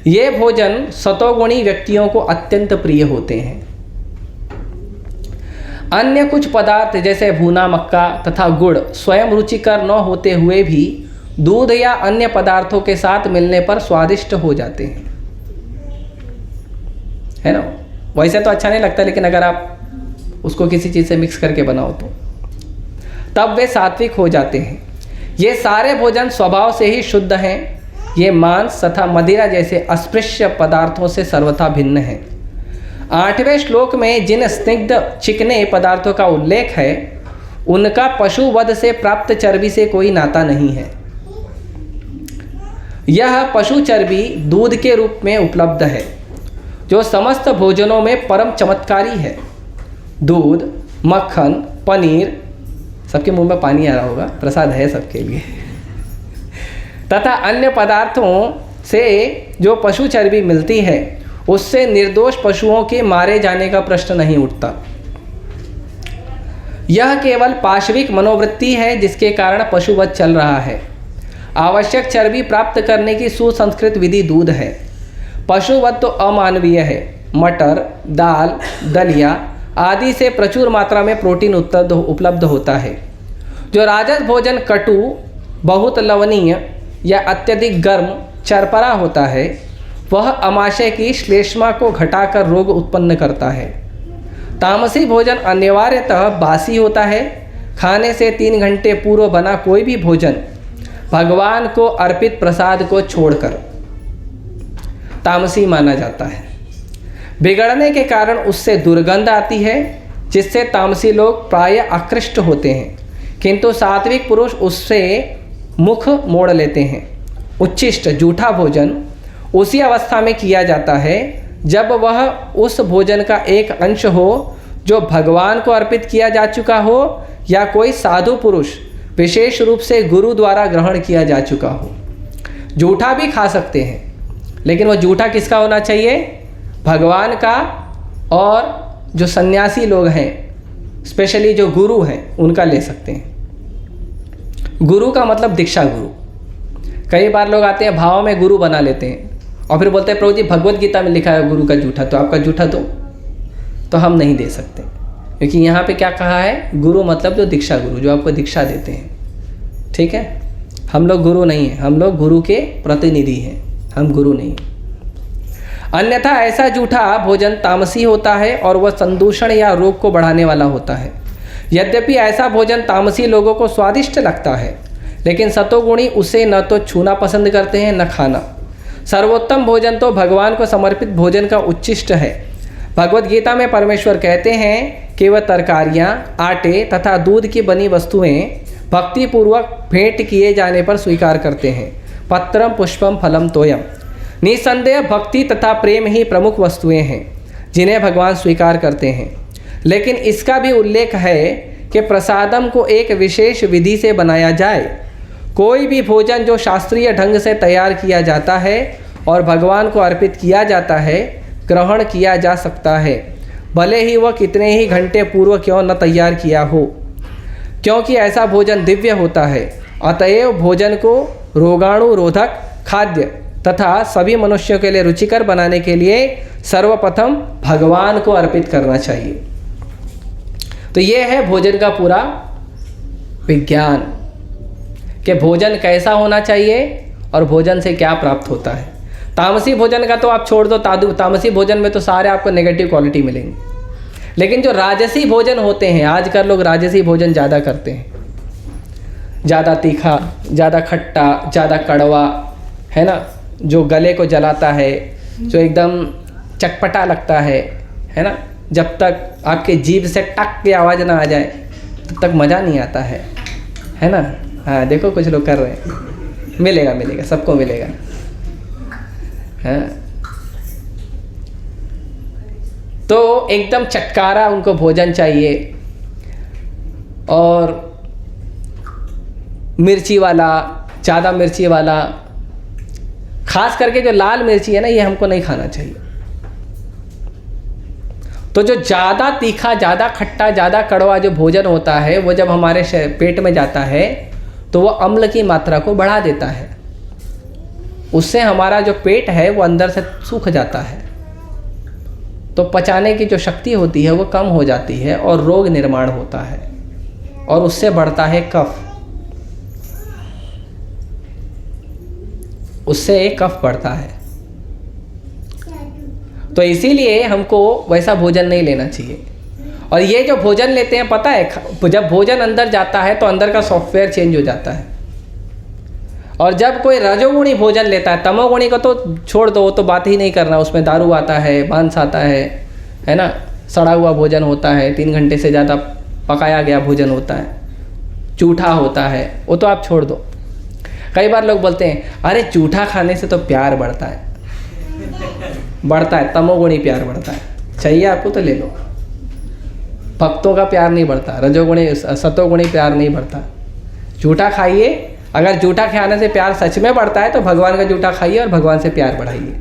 ये भोजन सतोगुणी व्यक्तियों को अत्यंत प्रिय होते हैं। अन्य कुछ पदार्थ जैसे भुना मक्का तथा गुड़ स्वयं रुचिकर न होते हुए भी दूध या अन्य पदार्थों के साथ मिलने पर स्वादिष्ट हो जाते हैं, है ना। वैसे तो अच्छा नहीं लगता, लेकिन अगर आप उसको किसी चीज़ से मिक्स करके बनाओ तो तब वे सात्विक हो जाते हैं। ये सारे भोजन स्वभाव से ही शुद्ध हैं। ये मांस तथा मदिरा जैसे अस्पृश्य पदार्थों से सर्वथा भिन्न हैं। 8वें श्लोक में जिन स्निग्ध चिकने पदार्थों का उल्लेख है उनका पशु वध से प्राप्त चर्बी से कोई नाता नहीं है। यह पशु चर्बी दूध के रूप में उपलब्ध है जो समस्त भोजनों में परम चमत्कारी है। दूध, मक्खन, पनीर, सबके मुंह में पानी आ रहा होगा, प्रसाद है सबके लिए तथा अन्य पदार्थों से जो पशु चर्बी मिलती है उससे निर्दोष पशुओं के मारे जाने का प्रश्न नहीं उठता। यह केवल पाशविक मनोवृत्ति है जिसके कारण पशुवध चल रहा है। आवश्यक चर्बी प्राप्त करने की सुसंस्कृत विधि दूध है। पशुवध तो अमानवीय है। मटर, दाल, दलिया आदि से प्रचुर मात्रा में प्रोटीन उपलब्ध होता है। जो राजस भोजन कटु, बहुत लवणीय या अत्यधिक गर्म, चरपरा होता है वह अमाशय की श्लेष्मा को घटाकर रोग उत्पन्न करता है। तामसी भोजन अनिवार्यतः बासी होता है। खाने से 3 घंटे पूर्व बना कोई भी भोजन भगवान को अर्पित प्रसाद को छोड़कर तामसी माना जाता है। बिगड़ने के कारण उससे दुर्गंध आती है, जिससे तामसी लोग प्रायः आकृष्ट होते हैं, किंतु सात्विक पुरुष उससे मुख मोड़ लेते हैं। उच्छिष्ट जूठा भोजन उसी अवस्था में किया जाता है जब वह उस भोजन का एक अंश हो जो भगवान को अर्पित किया जा चुका हो या कोई साधु पुरुष विशेष रूप से गुरु द्वारा ग्रहण किया जा चुका हो। जूठा भी खा सकते हैं, लेकिन वह जूठा किसका होना चाहिए? भगवान का, और जो सन्यासी लोग हैं, स्पेशली जो गुरु हैं, उनका ले सकते हैं। गुरु का मतलब दीक्षा गुरु। कई बार लोग आते हैं, भाव में गुरु बना लेते हैं और फिर बोलते हैं प्रभु जी भगवत गीता में लिखा है गुरु का जूठा, तो आपका जूठा तो हम नहीं दे सकते, क्योंकि यहाँ पे क्या कहा है? गुरु मतलब जो दीक्षा गुरु, जो आपको दीक्षा देते हैं। ठीक है, हम लोग गुरु नहीं हैं, हम लोग गुरु के प्रतिनिधि हैं, हम गुरु नहीं। अन्यथा ऐसा जूठा भोजन तामसी होता है और वह संदूषण या रोग को बढ़ाने वाला होता है। यद्यपि ऐसा भोजन तामसी लोगों को स्वादिष्ट लगता है, लेकिन सतोगुणी उसे न तो छूना पसंद करते हैं न खाना। सर्वोत्तम भोजन तो भगवान को समर्पित भोजन का उच्छिष्ट है। भगवत गीता में परमेश्वर कहते हैं कि वह तरकारियाँ, आटे तथा दूध की बनी वस्तुएं भक्तिपूर्वक भेंट किए जाने पर स्वीकार करते हैं। पत्रम पुष्पम फलम तोयम। निसंदेह भक्ति तथा प्रेम ही प्रमुख वस्तुएं हैं जिन्हें भगवान स्वीकार करते हैं, लेकिन इसका भी उल्लेख है कि प्रसादम को एक विशेष विधि से बनाया जाए। कोई भी भोजन जो शास्त्रीय ढंग से तैयार किया जाता है और भगवान को अर्पित किया जाता है, ग्रहण किया जा सकता है, भले ही वह कितने ही घंटे पूर्व क्यों न तैयार किया हो, क्योंकि ऐसा भोजन दिव्य होता है। अतएव भोजन को रोगाणुरोधक, खाद्य तथा सभी मनुष्यों के लिए रुचिकर बनाने के लिए सर्वप्रथम भगवान को अर्पित करना चाहिए। तो ये है भोजन का पूरा विज्ञान कि भोजन कैसा होना चाहिए और भोजन से क्या प्राप्त होता है। तामसी भोजन का तो आप छोड़ दो, तामसी भोजन में तो सारे आपको नेगेटिव क्वालिटी मिलेंगे, लेकिन जो राजसी भोजन होते हैं, आजकल लोग राजसी भोजन ज़्यादा करते हैं। ज़्यादा तीखा, ज़्यादा खट्टा, ज़्यादा कड़वा, है ना, जो गले को जलाता है, जो एकदम चटपटा लगता है ना। जब तक आपके जीभ से टक की आवाज़ ना आ जाए तब तक मज़ा नहीं आता है ना। हाँ, देखो कुछ लोग कर रहे हैं, मिलेगा, सबको मिलेगा। हाँ, तो एकदम चटकारा उनको भोजन चाहिए, और मिर्ची वाला, ज़्यादा मिर्ची वाला, खास करके जो लाल मिर्ची है ना, ये हमको नहीं खाना चाहिए। तो जो ज़्यादा तीखा, ज़्यादा खट्टा, ज़्यादा कड़वा जो भोजन होता है, वो जब हमारे पेट में जाता है तो वो अम्ल की मात्रा को बढ़ा देता है। उससे हमारा जो पेट है वो अंदर से सूख जाता है, तो पचाने की जो शक्ति होती है वो कम हो जाती है और रोग निर्माण होता है, और उससे बढ़ता है कफ। उससे कफ बढ़ता है। तो इसीलिए हमको वैसा भोजन नहीं लेना चाहिए। और ये जो भोजन लेते हैं, पता है, जब भोजन अंदर जाता है तो अंदर का सॉफ्टवेयर चेंज हो जाता है। और जब कोई रजोगुणी भोजन लेता है, तमोगुणी को तो छोड़ दो, वो तो बात ही नहीं करना, उसमें दारू आता है, मांस आता है ना, सड़ा हुआ भोजन होता है, 3 घंटे से ज़्यादा पकाया गया भोजन होता है, जूठा होता है, वो तो आप छोड़ दो। कई बार लोग बोलते हैं अरे जूठा खाने से तो प्यार बढ़ता है, तमोगुणी प्यार बढ़ता है, चाहिए आपको तो ले लो। भक्तों का प्यार नहीं बढ़ता, रजोगुणी सतोगुणी प्यार नहीं बढ़ता। जूठा खाइए, अगर जूठा खाने से प्यार सच में बढ़ता है तो भगवान का जूठा खाइए और भगवान से प्यार बढ़ाइए।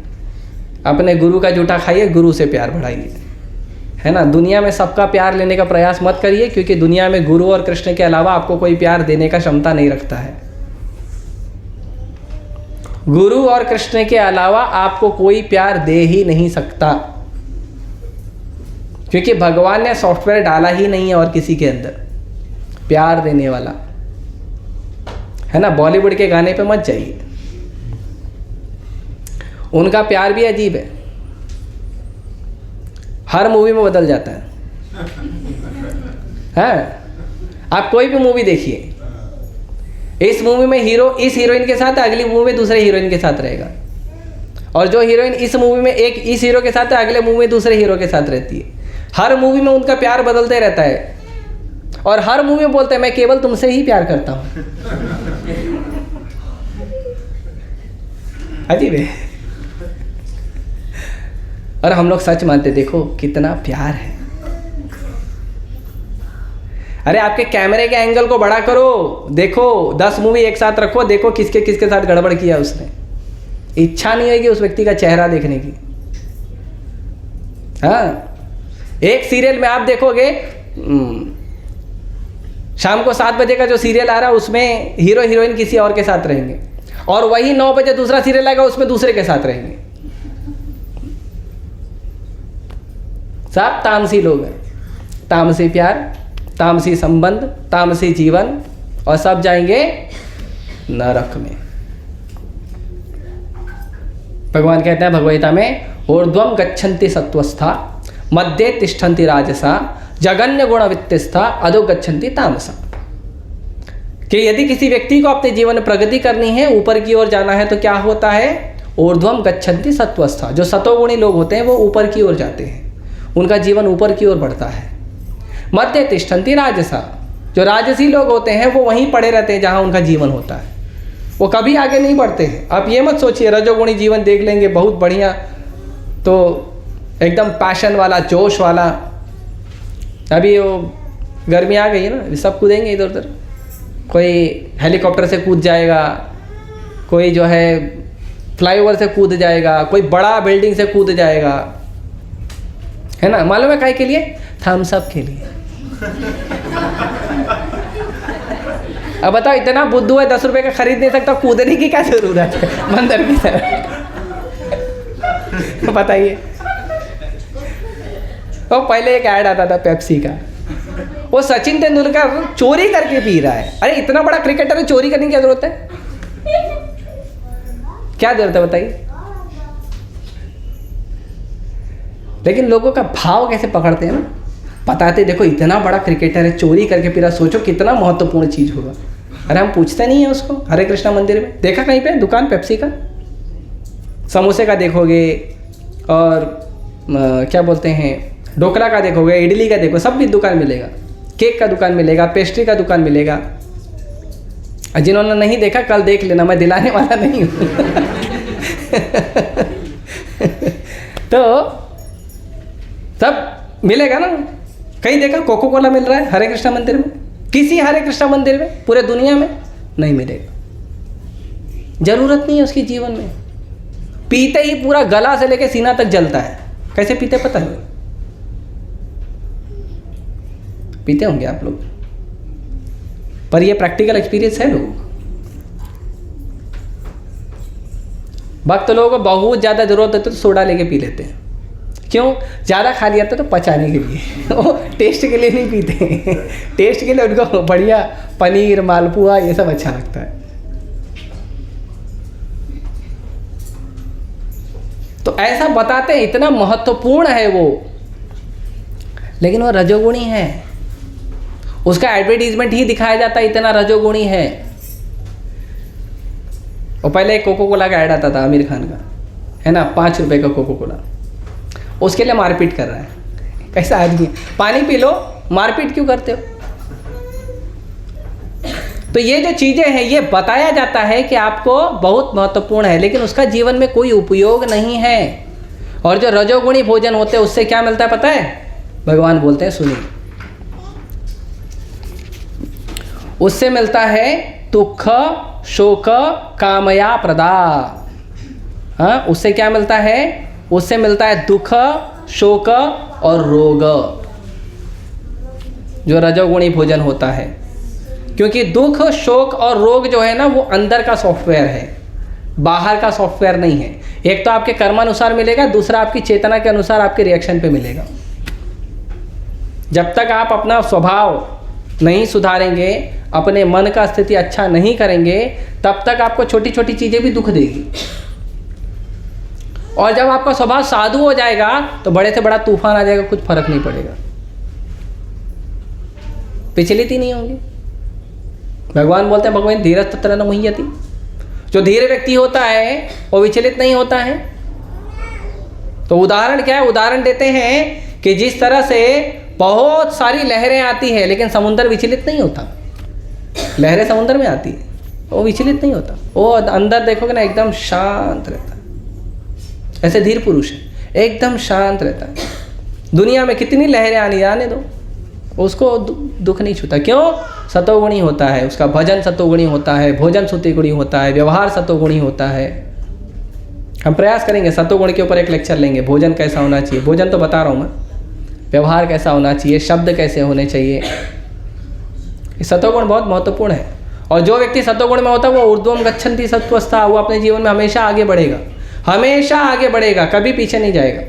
अपने गुरु का जूठा खाइए, गुरु से प्यार बढ़ाइए, है ना। दुनिया में सबका प्यार लेने का प्रयास मत करिए, क्योंकि दुनिया में गुरु और कृष्ण के अलावा आपको कोई प्यार देने का क्षमता नहीं रखता है। गुरु और कृष्ण के अलावा आपको कोई प्यार दे ही नहीं सकता, क्योंकि भगवान ने सॉफ्टवेयर डाला ही नहीं है और किसी के अंदर प्यार देने वाला, है ना। बॉलीवुड के गाने पे मत जाइए, उनका प्यार भी अजीब है, हर मूवी में बदल जाता है। आप कोई भी मूवी देखिए, इस मूवी में हीरो इस हीरोइन के साथ है, अगली मूवी में दूसरे हीरोइन के साथ रहेगा, और जो हीरोइन इस मूवी में एक इस हीरो के साथ है, अगले मूवी में दूसरे हीरो के साथ रहती है। हर मूवी में उनका प्यार बदलते रहता है, और हर मूवी में बोलते हैं मैं केवल तुमसे ही प्यार करता हूं। अजीब है। और हम लोग सच मानते, देखो कितना प्यार है। अरे आपके कैमरे के एंगल को बड़ा करो, देखो 10 मूवी एक साथ रखो, देखो किसके किसके साथ गड़बड़ किया उसने। इच्छा नहीं होगी उस व्यक्ति का चेहरा देखने की। हाँ, एक सीरियल में आप देखोगे, शाम को 7 बजे का जो सीरियल आ रहा है उसमें हीरो हीरोइन किसी और के साथ रहेंगे, और वही 9 बजे दूसरा सीरियल आएगा उसमें दूसरे के साथ रहेंगे। सब तामसी लोग हैं, तामसी प्यार, तामसी संबंध, तामसी जीवन, और सब जाएंगे नरक में। भगवान कहते हैं भगवद्गीता में, ऊर्ध्वम गच्छन्ति सत्वस्था मध्ये तिष्ठन्ति राजसा जगन्य गुण वित्तस्था अधो गच्छन्ति तामसा। कि यदि किसी व्यक्ति को अपने जीवन में प्रगति करनी है, ऊपर की ओर जाना है, तो क्या होता है? ऊर्ध्वम गच्छन्ति सत्वस्था। जो सतोगुणी लोग होते हैं वो ऊपर की ओर जाते हैं, उनका जीवन ऊपर की ओर बढ़ता है। मध्य तिष्ठन्ति राजसा। जो राजसी लोग होते हैं वो वहीं पड़े रहते हैं जहाँ उनका जीवन होता है, वो कभी आगे नहीं बढ़ते हैं। आप ये मत सोचिए रजोगुणी जीवन देख लेंगे बहुत बढ़िया, तो एकदम पैशन वाला, जोश वाला। अभी वो गर्मी आ गई है ना, सब कूदेंगे इधर उधर, कोई हेलीकॉप्टर से कूद जाएगा, कोई जो है फ्लाईओवर से कूद जाएगा, कोई बड़ा बिल्डिंग से कूद जाएगा, है ना। मालूम है काहे के लिए? थम्स अप के लिए। अब बताओ, इतना बुद्धू है 10 रुपए का खरीद नहीं सकता, कूदने की क्या जरूरत है मंदिर की तरह? बताइए। तो पहले एक ऐड आता था पेप्सी का, वो सचिन तेंदुलकर चोरी करके पी रहा है। अरे इतना बड़ा क्रिकेटर है, चोरी करने की क्या जरूरत है? क्या जरूरत है बताइए? लेकिन लोगों का भाव कैसे पकड़ते हैं ना, बताते देखो इतना बड़ा क्रिकेटर है, चोरी करके पी रहा, सोचो कितना महत्वपूर्ण चीज होगा। अरे हम पूछते नहीं है उसको। हरे कृष्णा मंदिर में देखा कहीं पे दुकान पेप्सी का, समोसे का देखोगे, और क्या बोलते हैं ढोकला का देखोगे, इडली का देखो, सब भी दुकान मिलेगा। केक का दुकान मिलेगा, पेस्ट्री का दुकान मिलेगा। जिन्होंने नहीं देखा कल देख लेना, मैं दिलाने वाला नहीं हूँ। तो सब मिलेगा ना। कहीं देखा कोको कोला मिल रहा है हरे कृष्णा मंदिर में? किसी हरे कृष्णा मंदिर में पूरे दुनिया में नहीं मिलेगा। जरूरत नहीं है उसकी जीवन में। पीते ही पूरा गला से लेके सीना तक जलता है। कैसे पीते पता है? पीते होंगे आप लोग, पर ये प्रैक्टिकल एक्सपीरियंस है लोगों को। भक्त लोगों को बहुत ज़्यादा जरूरत होती है तो सोडा लेके पी लेते हैं। क्यों? ज़्यादा खा लिया तो पचाने के लिए। वो टेस्ट के लिए नहीं पीते। टेस्ट के लिए उनको बढ़िया पनीर, मालपुआ ये सब अच्छा लगता है। तो ऐसा बताते हैं, इतना महत्वपूर्ण है वो, लेकिन वो रजोगुणी है। उसका एडवर्टीजमेंट ही दिखाया जाता है, इतना रजोगुणी है। और पहले एक कोको कोला का ऐड आता था आमिर खान का, है ना, 5 रुपए का कोको कोला। उसके लिए मारपीट कर रहा है। कैसा आदमी? पानी पी लो, मारपीट क्यों करते हो? तो ये जो चीज़ें हैं ये बताया जाता है कि आपको बहुत महत्वपूर्ण है, लेकिन उसका जीवन में कोई उपयोग नहीं है। और जो रजोगुणी भोजन होते हैं उससे क्या मिलता है पता है? भगवान बोलते हैं, सुनिए, उससे मिलता है दुख, शोक, कामया प्रदा। हाँ, उससे क्या मिलता है? उससे मिलता है दुख, शोक और रोग, जो रजोगुणी भोजन होता है। क्योंकि दुख, शोक और रोग जो है ना, वो अंदर का सॉफ्टवेयर है, बाहर का सॉफ्टवेयर नहीं है। एक तो आपके कर्मानुसार मिलेगा, दूसरा आपकी चेतना के अनुसार आपके रिएक्शन पे मिलेगा। जब तक आप अपना स्वभाव नहीं सुधारेंगे, अपने मन का स्थिति अच्छा नहीं करेंगे, तब तक आपको छोटी छोटी चीज़ें भी दुख देगी। और जब आपका स्वभाव साधु हो जाएगा तो बड़े से बड़ा तूफान आ जाएगा, कुछ फर्क नहीं पड़ेगा, विचलित ही नहीं होंगे। भगवान बोलते हैं भगवान धीरज तत्र न मुह्यति, जो धीरे व्यक्ति होता है वो विचलित नहीं होता है। तो उदाहरण क्या है, उदाहरण देते हैं कि जिस तरह से बहुत सारी लहरें आती है लेकिन समुद्र विचलित नहीं होता, लहरें समुद्र में आती है वो विचलित नहीं होता, वो अंदर देखोगे ना एकदम शांत रहता है। ऐसे धीर पुरुष है, एकदम शांत रहता है। दुनिया में कितनी लहरें आने दो, उसको दुख नहीं छूता। क्यों? सतोगुणी होता है, उसका भजन सतोगुणी होता है, भोजन सतोगुणी होता है, व्यवहार सतोगुणी होता है। हम प्रयास करेंगे सतोगुण के ऊपर एक लेक्चर लेंगे, भोजन कैसा होना चाहिए, भोजन तो बता रहा हूँ मैं, व्यवहार कैसा होना चाहिए, शब्द कैसे होने चाहिए। सतोगुण बहुत महत्वपूर्ण है। और जो व्यक्ति सतोगुण में होता है वो ऊर्ध्वम गच्छन्ति सत्त्वस्था, वो अपने जीवन में हमेशा आगे बढ़ेगा, हमेशा आगे बढ़ेगा, कभी पीछे नहीं जाएगा।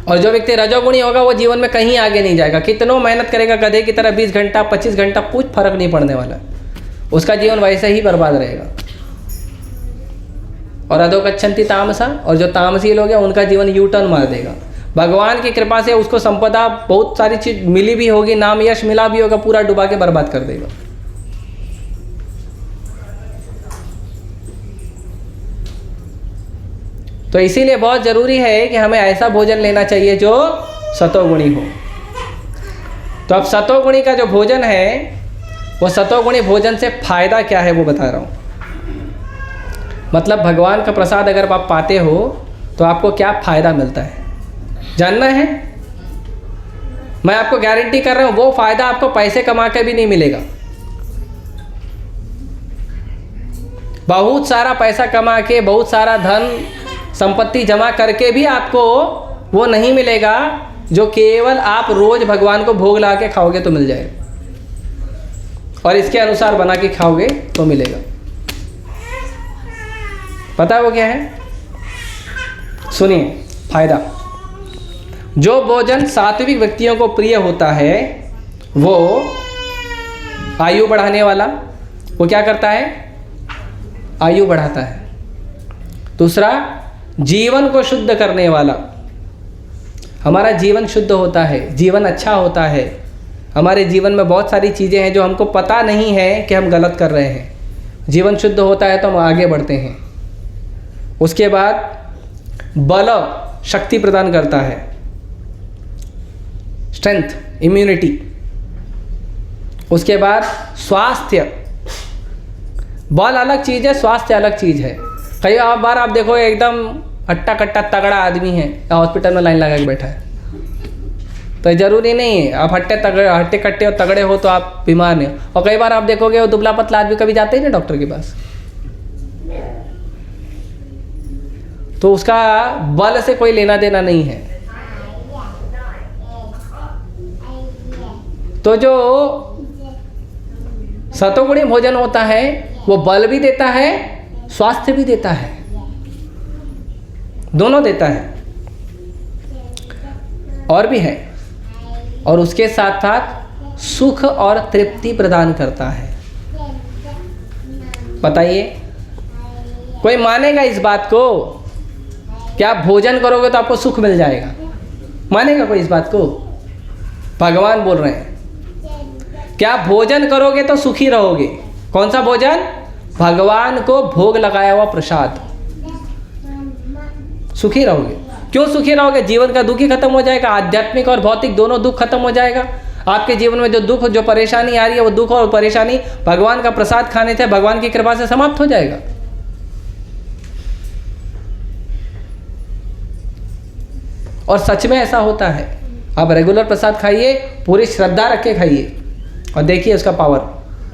और जो व्यक्ति रजोगुणी होगा वो जीवन में कहीं आगे नहीं जाएगा, कितनों मेहनत करेगा गधे की तरह 20 घंटा 25 घंटा, कुछ फर्क नहीं पड़ने वाला, उसका जीवन वैसे ही बर्बाद रहेगा। और अधो गच्छन्ति तामसा, और जो तामसी लोग हैं उनका जीवन यू टर्न मार देगा। भगवान की कृपा से उसको संपदा बहुत सारी चीज मिली भी होगी, नाम यश मिला भी होगा, पूरा डुबा के बर्बाद कर देगा। तो इसीलिए बहुत जरूरी है कि हमें ऐसा भोजन लेना चाहिए जो सतोगुणी हो। तो अब सतोगुणी का जो भोजन है वो सतोगुणी भोजन से फायदा क्या है वो बता रहा हूँ। मतलब भगवान का प्रसाद अगर आप पाते हो तो आपको क्या फायदा मिलता है जानना है। मैं आपको गारंटी कर रहा हूँ वो फायदा आपको पैसे कमा के भी नहीं मिलेगा। बहुत सारा पैसा कमा के, बहुत सारा धन संपत्ति जमा करके भी आपको वो नहीं मिलेगा जो केवल आप रोज भगवान को भोग लगा के खाओगे तो मिल जाएगा, और इसके अनुसार बना के खाओगे तो मिलेगा। पता है वो क्या है? सुनिए फायदा। जो भोजन सात्विक व्यक्तियों को प्रिय होता है वो आयु बढ़ाने वाला, वो क्या करता है? आयु बढ़ाता है। दूसरा, जीवन को शुद्ध करने वाला, हमारा जीवन शुद्ध होता है, जीवन अच्छा होता है। हमारे जीवन में बहुत सारी चीज़ें हैं जो हमको पता नहीं है कि हम गलत कर रहे हैं। जीवन शुद्ध होता है तो हम आगे बढ़ते हैं। उसके बाद बल, शक्ति प्रदान करता है, स्ट्रेंथ, इम्यूनिटी। उसके बाद स्वास्थ्य, बल अलग चीज़ है, स्वास्थ्य अलग चीज़ है। कई बार आप देखो एकदम हट्टा कट्टा तगड़ा आदमी है, हॉस्पिटल में लाइन लगा के बैठा है, तो ज़रूरी नहीं है आप हट्टे कट्टे और तगड़े हो तो आप बीमार नहीं हो। और कई बार आप देखोगे वो दुबला पतला आदमी कभी जाते ही नहीं डॉक्टर के पास, तो उसका बल से कोई लेना देना नहीं है। तो जो सतोगुणी भोजन होता है वो बल भी देता है, स्वास्थ्य भी देता है, दोनों देता है और भी है। और उसके साथ साथ सुख और तृप्ति प्रदान करता है। बताइए कोई मानेगा इस बात को कि आप भोजन करोगे तो आपको सुख मिल जाएगा? मानेगा कोई इस बात को? भगवान बोल रहे हैं कि आप भोजन करोगे तो सुखी रहोगे। कौन सा भोजन? भगवान को भोग लगाया हुआ प्रसाद, सुखी रहोगे। क्यों सुखी रहोगे? जीवन का दुख ही खत्म हो जाएगा, आध्यात्मिक और भौतिक दोनों दुख खत्म हो जाएगा। आपके जीवन में जो दुख, जो परेशानी आ रही है वो दुख और परेशानी भगवान का प्रसाद खाने से, भगवान की कृपा से समाप्त हो जाएगा। और सच में ऐसा होता है। आप रेगुलर प्रसाद खाइए, पूरी श्रद्धा रख के खाइए और देखिए उसका पावर,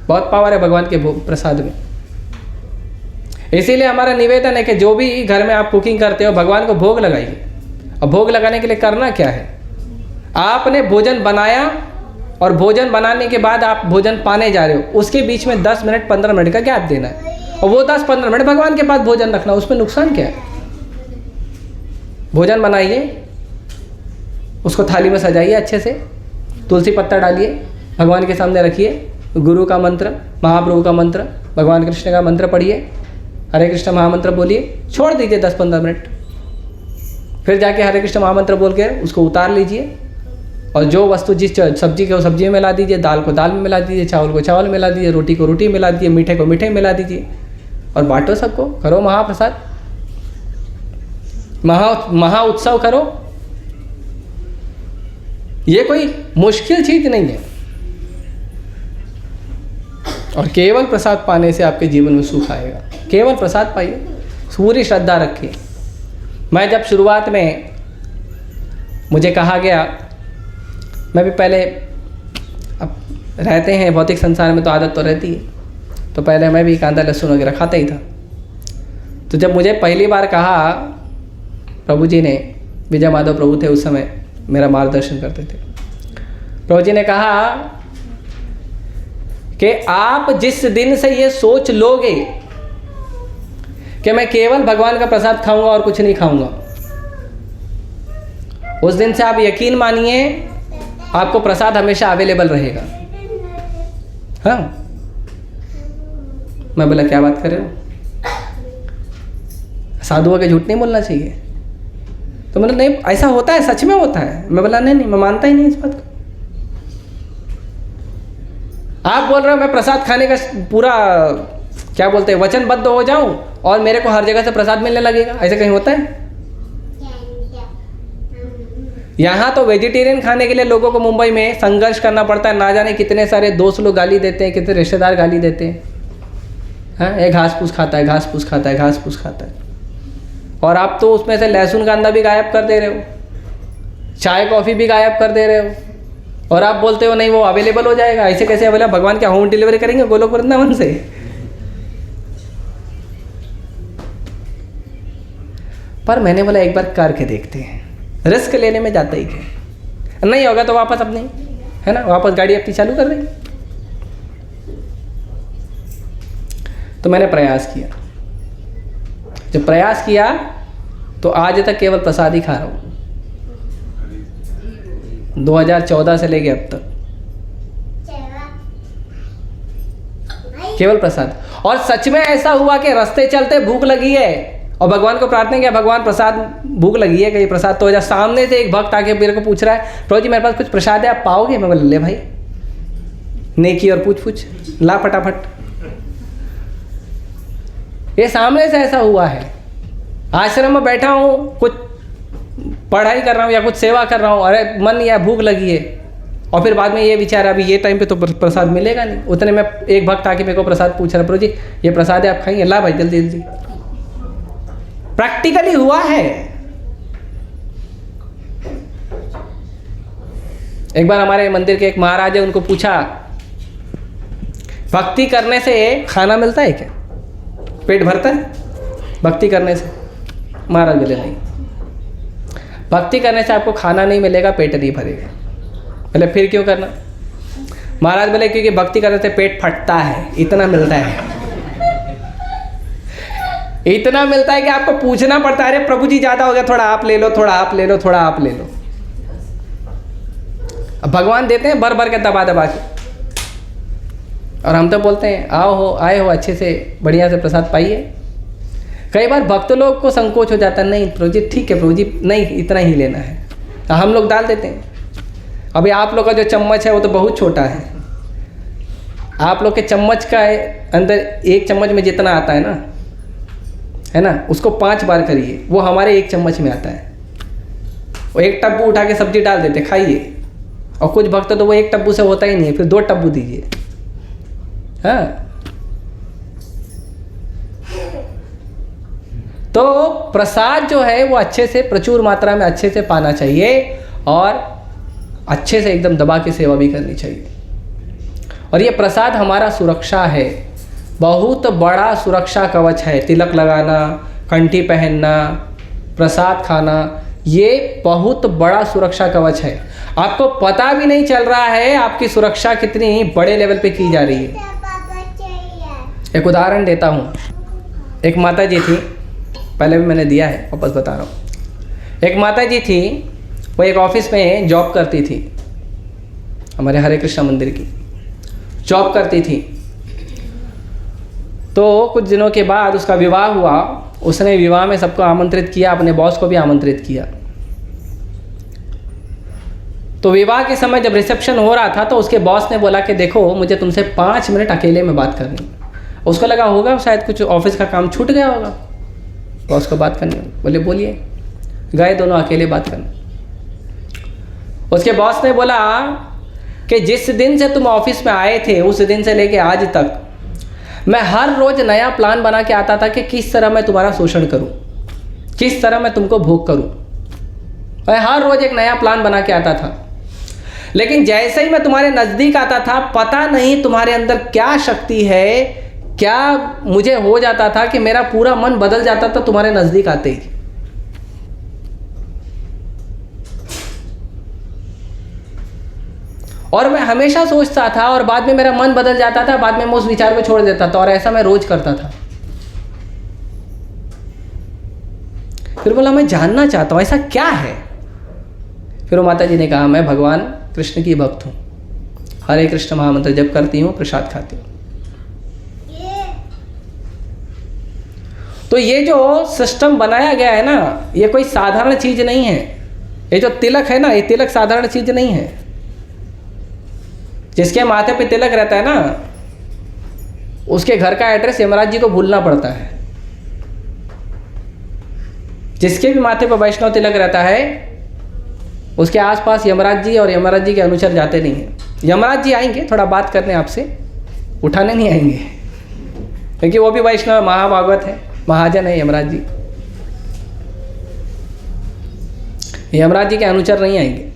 बहुत पावर है भगवान के प्रसाद में। इसीलिए हमारा निवेदन है कि जो भी घर में आप कुकिंग करते हो भगवान को भोग लगाइए। और भोग लगाने के लिए करना क्या है? आपने भोजन बनाया और भोजन बनाने के बाद आप भोजन पाने जा रहे हो, उसके बीच में 10 मिनट 15 मिनट का गैप देना है और वो 10-15 मिनट भगवान के पास भोजन रखना। उसमें नुकसान क्या है? भोजन बनाइए, उसको थाली में सजाइए अच्छे से, तुलसी पत्ता डालिए, भगवान के सामने रखिए, गुरु का मंत्र, महाप्रभु का मंत्र, भगवान कृष्ण का मंत्र पढ़िए, हरे कृष्ण महामंत्र बोलिए, छोड़ दीजिए 10-15 मिनट, फिर जाके हरे कृष्ण महामंत्र बोल के उसको उतार लीजिए। और जो वस्तु जिस सब्जी को सब्जी में मिला दीजिए, दाल को दाल में मिला दीजिए, चावल को चावल में मिला दीजिए, रोटी को रोटी में मिला दीजिए, मीठे को मीठे में मिला दीजिए और बांटो सबको, करो महाप्रसाद, महा उत्सव करो। ये कोई मुश्किल चीज नहीं है। और केवल प्रसाद पाने से आपके जीवन में सुख आएगा। केवल प्रसाद पाइए, पूरी श्रद्धा रखिए। मैं जब शुरुआत में मुझे कहा गया, मैं भी पहले, अब रहते हैं भौतिक संसार में तो आदत तो रहती है, तो पहले मैं भी कांदा लहसुन वगैरह खाता ही था। तो जब मुझे पहली बार कहा प्रभु जी ने, विजय माधव प्रभु थे उस समय, मेरा मार्गदर्शन करते थे, प्रभु जी ने कहा कि आप जिस दिन से ये सोच लोगे कि मैं केवल भगवान का प्रसाद खाऊंगा और कुछ नहीं खाऊंगा, उस दिन से आप यकीन मानिए आपको प्रसाद हमेशा अवेलेबल रहेगा। हाँ, मैं बोला क्या बात कर रहे हो, साधुओं के झूठ नहीं बोलना चाहिए। तो मतलब नहीं, ऐसा होता है, सच में होता है। मैं बोला नहीं, मैं मानता ही नहीं इस बात को। आप बोल रहे हो मैं प्रसाद खाने का पूरा क्या बोलते हैं वचनबद्ध हो जाऊं और मेरे को हर जगह से प्रसाद मिलने लगेगा, ऐसा कहीं होता है? यहाँ तो वेजिटेरियन खाने के लिए लोगों को मुंबई में संघर्ष करना पड़ता है, ना जाने कितने सारे दोस्त लोग गाली देते हैं, कितने रिश्तेदार गाली देते हैं। हाँ, ये घास फूस खाता है, घास फूस खाता है, घास फूस खाता है। और आप तो उसमें से लहसुन कांदा भी गायब कर दे रहे हो, चाय कॉफ़ी भी गायब कर दे रहे हो, और आप बोलते हो नहीं वो अवेलेबल हो जाएगा। ऐसे कैसे अवेलेबल? भगवान क्या होम डिलीवरी करेंगे गोलोक वृंदावन से? पर मैंने बोला एक बार करके देखते हैं, रिस्क लेने में जाता ही क्या, नहीं होगा तो वापस अपनी, है ना, वापस गाड़ी अपनी चालू कर देंगे। तो मैंने प्रयास किया। जब प्रयास किया तो आज तक केवल प्रसाद ही खा रहा हूँ, 2014 से लेके अब तक केवल प्रसाद। और सच में ऐसा हुआ कि रास्ते चलते भूख लगी है और भगवान को प्रार्थना किया, भगवान प्रसाद भूख लगी है, कहीं प्रसाद तो हो जाए। सामने से एक भक्त आके मेरे को पूछ रहा है, प्रभु जी मेरे पास कुछ प्रसाद है, आप पाओगे? मैं बोला ले भाई, नेकी और पूछ ला फटाफट। ये सामने से ऐसा हुआ है। आश्रम में बैठा हूँ, कुछ पढ़ाई कर रहा हूँ या कुछ सेवा कर रहा हूँ, अरे मन या भूख लगी है, और फिर बाद में ये विचार अभी ये टाइम पे तो प्रसाद मिलेगा नहीं। उतने में एक भक्त आके मेरे को प्रसाद पूछ रहा, प्रभु जी ये प्रसाद है आप खाएंगे? ला भाई जल्दी जल्दी। प्रैक्टिकली हुआ है। एक बार हमारे मंदिर के एक महाराज है, उनको पूछा भक्ति करने से खाना मिलता है क्या, पेट भरता है भक्ति करने से? महाराज बोले नहीं, भक्ति करने से आपको खाना नहीं मिलेगा, पेट नहीं भरेगा। बोले फिर क्यों करना? महाराज बोले क्योंकि भक्ति करने से पेट फटता है, इतना मिलता है, इतना मिलता है कि आपको पूछना पड़ता है, अरे प्रभु जी ज़्यादा हो गया, थोड़ा आप ले लो, थोड़ा आप ले लो, थोड़ा आप ले लो। अब भगवान देते हैं भर भर के, दबा दबा के, और हम तो बोलते हैं आओ हो, आए हो, अच्छे से बढ़िया से प्रसाद पाइए। कई बार भक्त लोग को संकोच हो जाता है, नहीं प्रभु जी ठीक है, प्रभु जी नहीं इतना ही लेना है, तो हम लोग डाल देते हैं। अभी आप लोग का जो चम्मच है वो तो बहुत छोटा है, आप लोग के चम्मच का अंदर एक चम्मच में जितना आता है ना, उसको 5 बार करिए, वो हमारे एक चम्मच में आता है। वो एक टब्बू उठा के सब्जी डाल देते, खाइए। और कुछ भक्त तो वो एक टब्बू से होता ही नहीं है, फिर 2 टब्बू दीजिए। हाँ, तो प्रसाद जो है वो अच्छे से प्रचुर मात्रा में अच्छे से पाना चाहिए, और अच्छे से एकदम दबा के सेवा भी करनी चाहिए। और ये प्रसाद हमारा सुरक्षा है, बहुत बड़ा सुरक्षा कवच है। तिलक लगाना, कंठी पहनना, प्रसाद खाना, ये बहुत बड़ा सुरक्षा कवच है। आपको पता भी नहीं चल रहा है आपकी सुरक्षा कितनी बड़े लेवल पे की जा रही है। एक उदाहरण देता हूँ। एक माता जी थी, पहले भी मैंने दिया है, वापस बता रहा हूँ। एक माता जी थी, वो एक ऑफिस में जॉब करती थी, हमारे हरे कृष्णा मंदिर की जॉब करती थी। तो कुछ दिनों के बाद उसका विवाह हुआ। उसने विवाह में सबको आमंत्रित किया, अपने बॉस को भी आमंत्रित किया। तो विवाह के समय जब रिसेप्शन हो रहा था तो उसके बॉस ने बोला कि देखो मुझे तुमसे 5 मिनट अकेले में बात करनी है। उसको लगा होगा शायद कुछ ऑफिस का काम छूट गया होगा, बॉस को बात करनी। बोले बोलिए। गए दोनों अकेले बात करने। उसके बॉस ने बोला कि जिस दिन से तुम ऑफिस में आए थे उस दिन से लेके आज तक मैं हर रोज नया प्लान बना के आता था कि किस तरह मैं तुम्हारा शोषण करूं, किस तरह मैं तुमको भोग करूं। मैं हर रोज एक नया प्लान बना के आता था, लेकिन जैसे ही मैं तुम्हारे नज़दीक आता था पता नहीं तुम्हारे अंदर क्या शक्ति है, क्या मुझे हो जाता था कि मेरा पूरा मन बदल जाता था तुम्हारे नज़दीक आते ही। और मैं हमेशा सोचता था और बाद में मेरा मन बदल जाता था, बाद में मैं उस विचार को छोड़ देता था, और ऐसा मैं रोज करता था। फिर बोला मैं जानना चाहता हूं ऐसा क्या है। फिर वो माता जी ने कहा मैं भगवान कृष्ण की भक्त हूं, हरे कृष्ण महामंत्र जप करती हूं, प्रसाद खाती हूं। तो ये जो सिस्टम बनाया गया है ना, ये कोई साधारण चीज नहीं है। ये जो तिलक है ना, ये तिलक साधारण चीज नहीं है। जिसके माथे पे तिलक रहता है ना, उसके घर का एड्रेस यमराज जी को भूलना पड़ता है। जिसके भी माथे पर वैष्णव तिलक रहता है उसके आसपास यमराज जी और यमराज जी के अनुचर जाते नहीं हैं। यमराज जी आएंगे थोड़ा बात करने आपसे, उठाने नहीं आएंगे, क्योंकि वो भी वैष्णव महाभागवत है, महाजन है यमराज जी। यमराज जी के अनुचर नहीं आएंगे।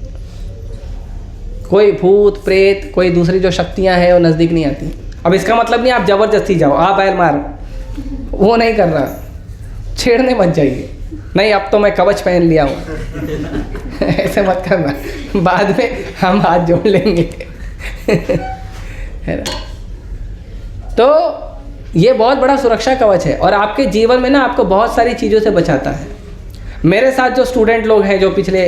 कोई भूत प्रेत कोई दूसरी जो शक्तियां हैं वो नज़दीक नहीं आती। अब इसका मतलब नहीं आप जबरदस्ती जाओ, आप बैल मार, वो नहीं कर रहा, छेड़ने मत जाइए। नहीं अब तो मैं कवच पहन लिया हूँ ऐसे मत करना, बाद में हम हाथ जोड़ लेंगे है ना। तो ये बहुत बड़ा सुरक्षा कवच है, और आपके जीवन में ना आपको बहुत सारी चीज़ों से बचाता है। मेरे साथ जो स्टूडेंट लोग हैं, जो पिछले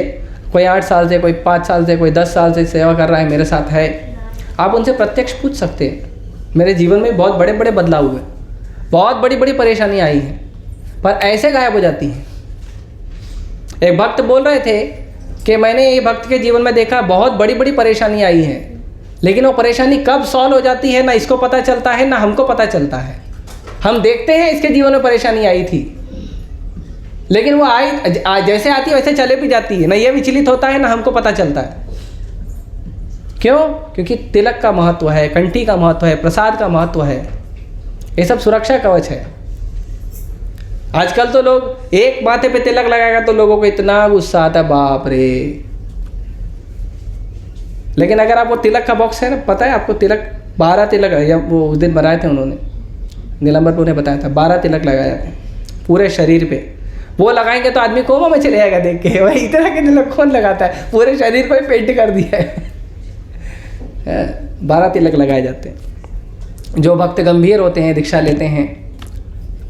कोई 8 साल से, कोई 5 साल से, कोई 10 साल से सेवा कर रहा है मेरे साथ है, आप उनसे प्रत्यक्ष पूछ सकते हैं। मेरे जीवन में बहुत बड़े बड़े बदलाव हुए, बहुत बड़ी बड़ी परेशानी आई है, पर ऐसे गायब हो जाती हैं। एक भक्त बोल रहे थे कि मैंने ये भक्त के जीवन में देखा बहुत बड़ी बड़ी परेशानी आई है, लेकिन वो परेशानी कब सॉल्व हो जाती है ना इसको पता चलता है ना हमको पता चलता है। हम देखते हैं इसके जीवन में परेशानी आई थी, लेकिन वो आई जैसे आती है वैसे चले भी जाती है, ना ये विचलित होता है ना हमको पता चलता है। क्यों? क्योंकि तिलक का महत्व है, कंठी का महत्व है, प्रसाद का महत्व है। ये सब सुरक्षा कवच है। आजकल तो लोग एक माथे पे तिलक लगाएगा तो लोगों को इतना गुस्सा आता है, बाप रे। लेकिन अगर आपको तिलक का बॉक्स है ना, पता है आपको तिलक 12 तिलक है, जब वो उस दिन बनाए थे उन्होंने, नीलम्बरपुर ने बताया था 12 तिलक लगाए जाते हैं पूरे शरीर पे। वो लगाएंगे तो आदमी कोमा में चले जाएगा देख के, भाई इतना के तिलक कौन लगाता है, पूरे शरीर को ही पेंट कर दिया है 12 तिलक लगाए जाते हैं। जो भक्त गंभीर होते हैं, दीक्षा लेते हैं,